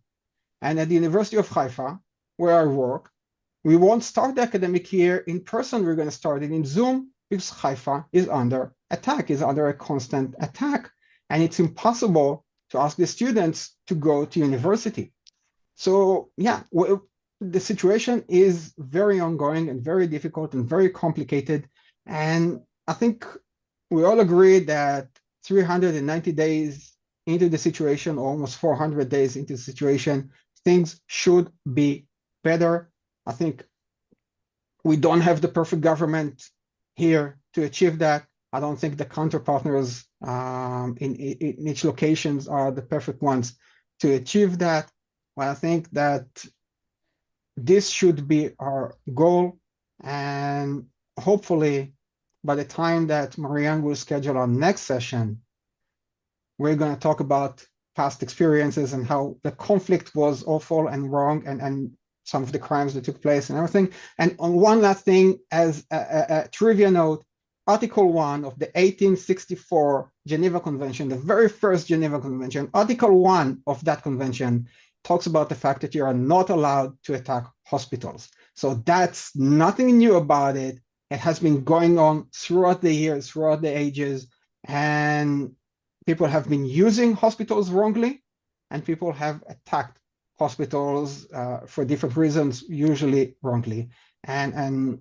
And at the University of Haifa, where I work, we won't start the academic year in person. We're going to start it in Zoom because Haifa is under attack, is under a constant attack. And it's impossible to ask the students to go to university. So yeah, the situation is very ongoing and very difficult and very complicated. And I think we all agree that 390 days into the situation, almost 400 days into the situation, things should be better. I think we don't have the perfect government here to achieve that. I don't think the counterpartners in each locations are the perfect ones to achieve that. But I think that this should be our goal. And hopefully, by the time that Marianne will schedule our next session, we're going to talk about past experiences and how the conflict was awful and wrong and some of the crimes that took place and everything. And on one last thing, as a trivia note, Article 1 of the 1864 Geneva Convention, the very first Geneva Convention, Article 1 of that convention talks about the fact that you are not allowed to attack hospitals. So that's nothing new about it. It has been going on throughout the years, throughout the ages, and people have been using hospitals wrongly, and people have attacked hospitals for different reasons, usually wrongly. And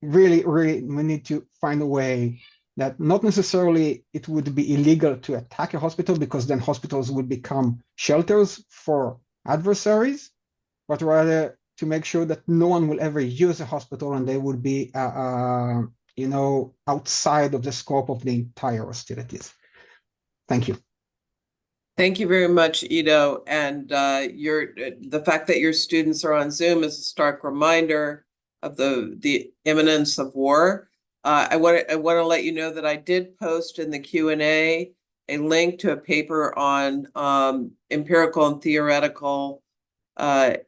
really, really, we need to find a way that not necessarily it would be illegal to attack a hospital, because then hospitals would become shelters for adversaries, but rather to make sure that no one will ever use a hospital and they will be, outside of the scope of the entire hostilities. Thank you. Thank you very much, Ido. And the fact that your students are on Zoom is a stark reminder of the imminence of war. I want to let you know that I did post in the Q&A a link to a paper on empirical and theoretical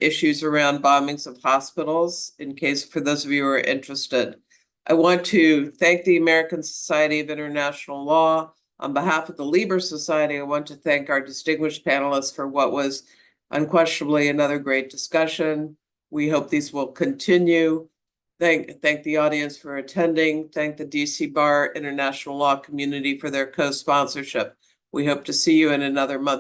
issues around bombings of hospitals, in case for those of you who are interested. I want to thank the American Society of International Law. On behalf of the Lieber Society, I want to thank our distinguished panelists for what was unquestionably another great discussion. We hope these will continue. Thank the audience for attending. Thank the DC Bar International Law community for their co-sponsorship. We hope to see you in another month.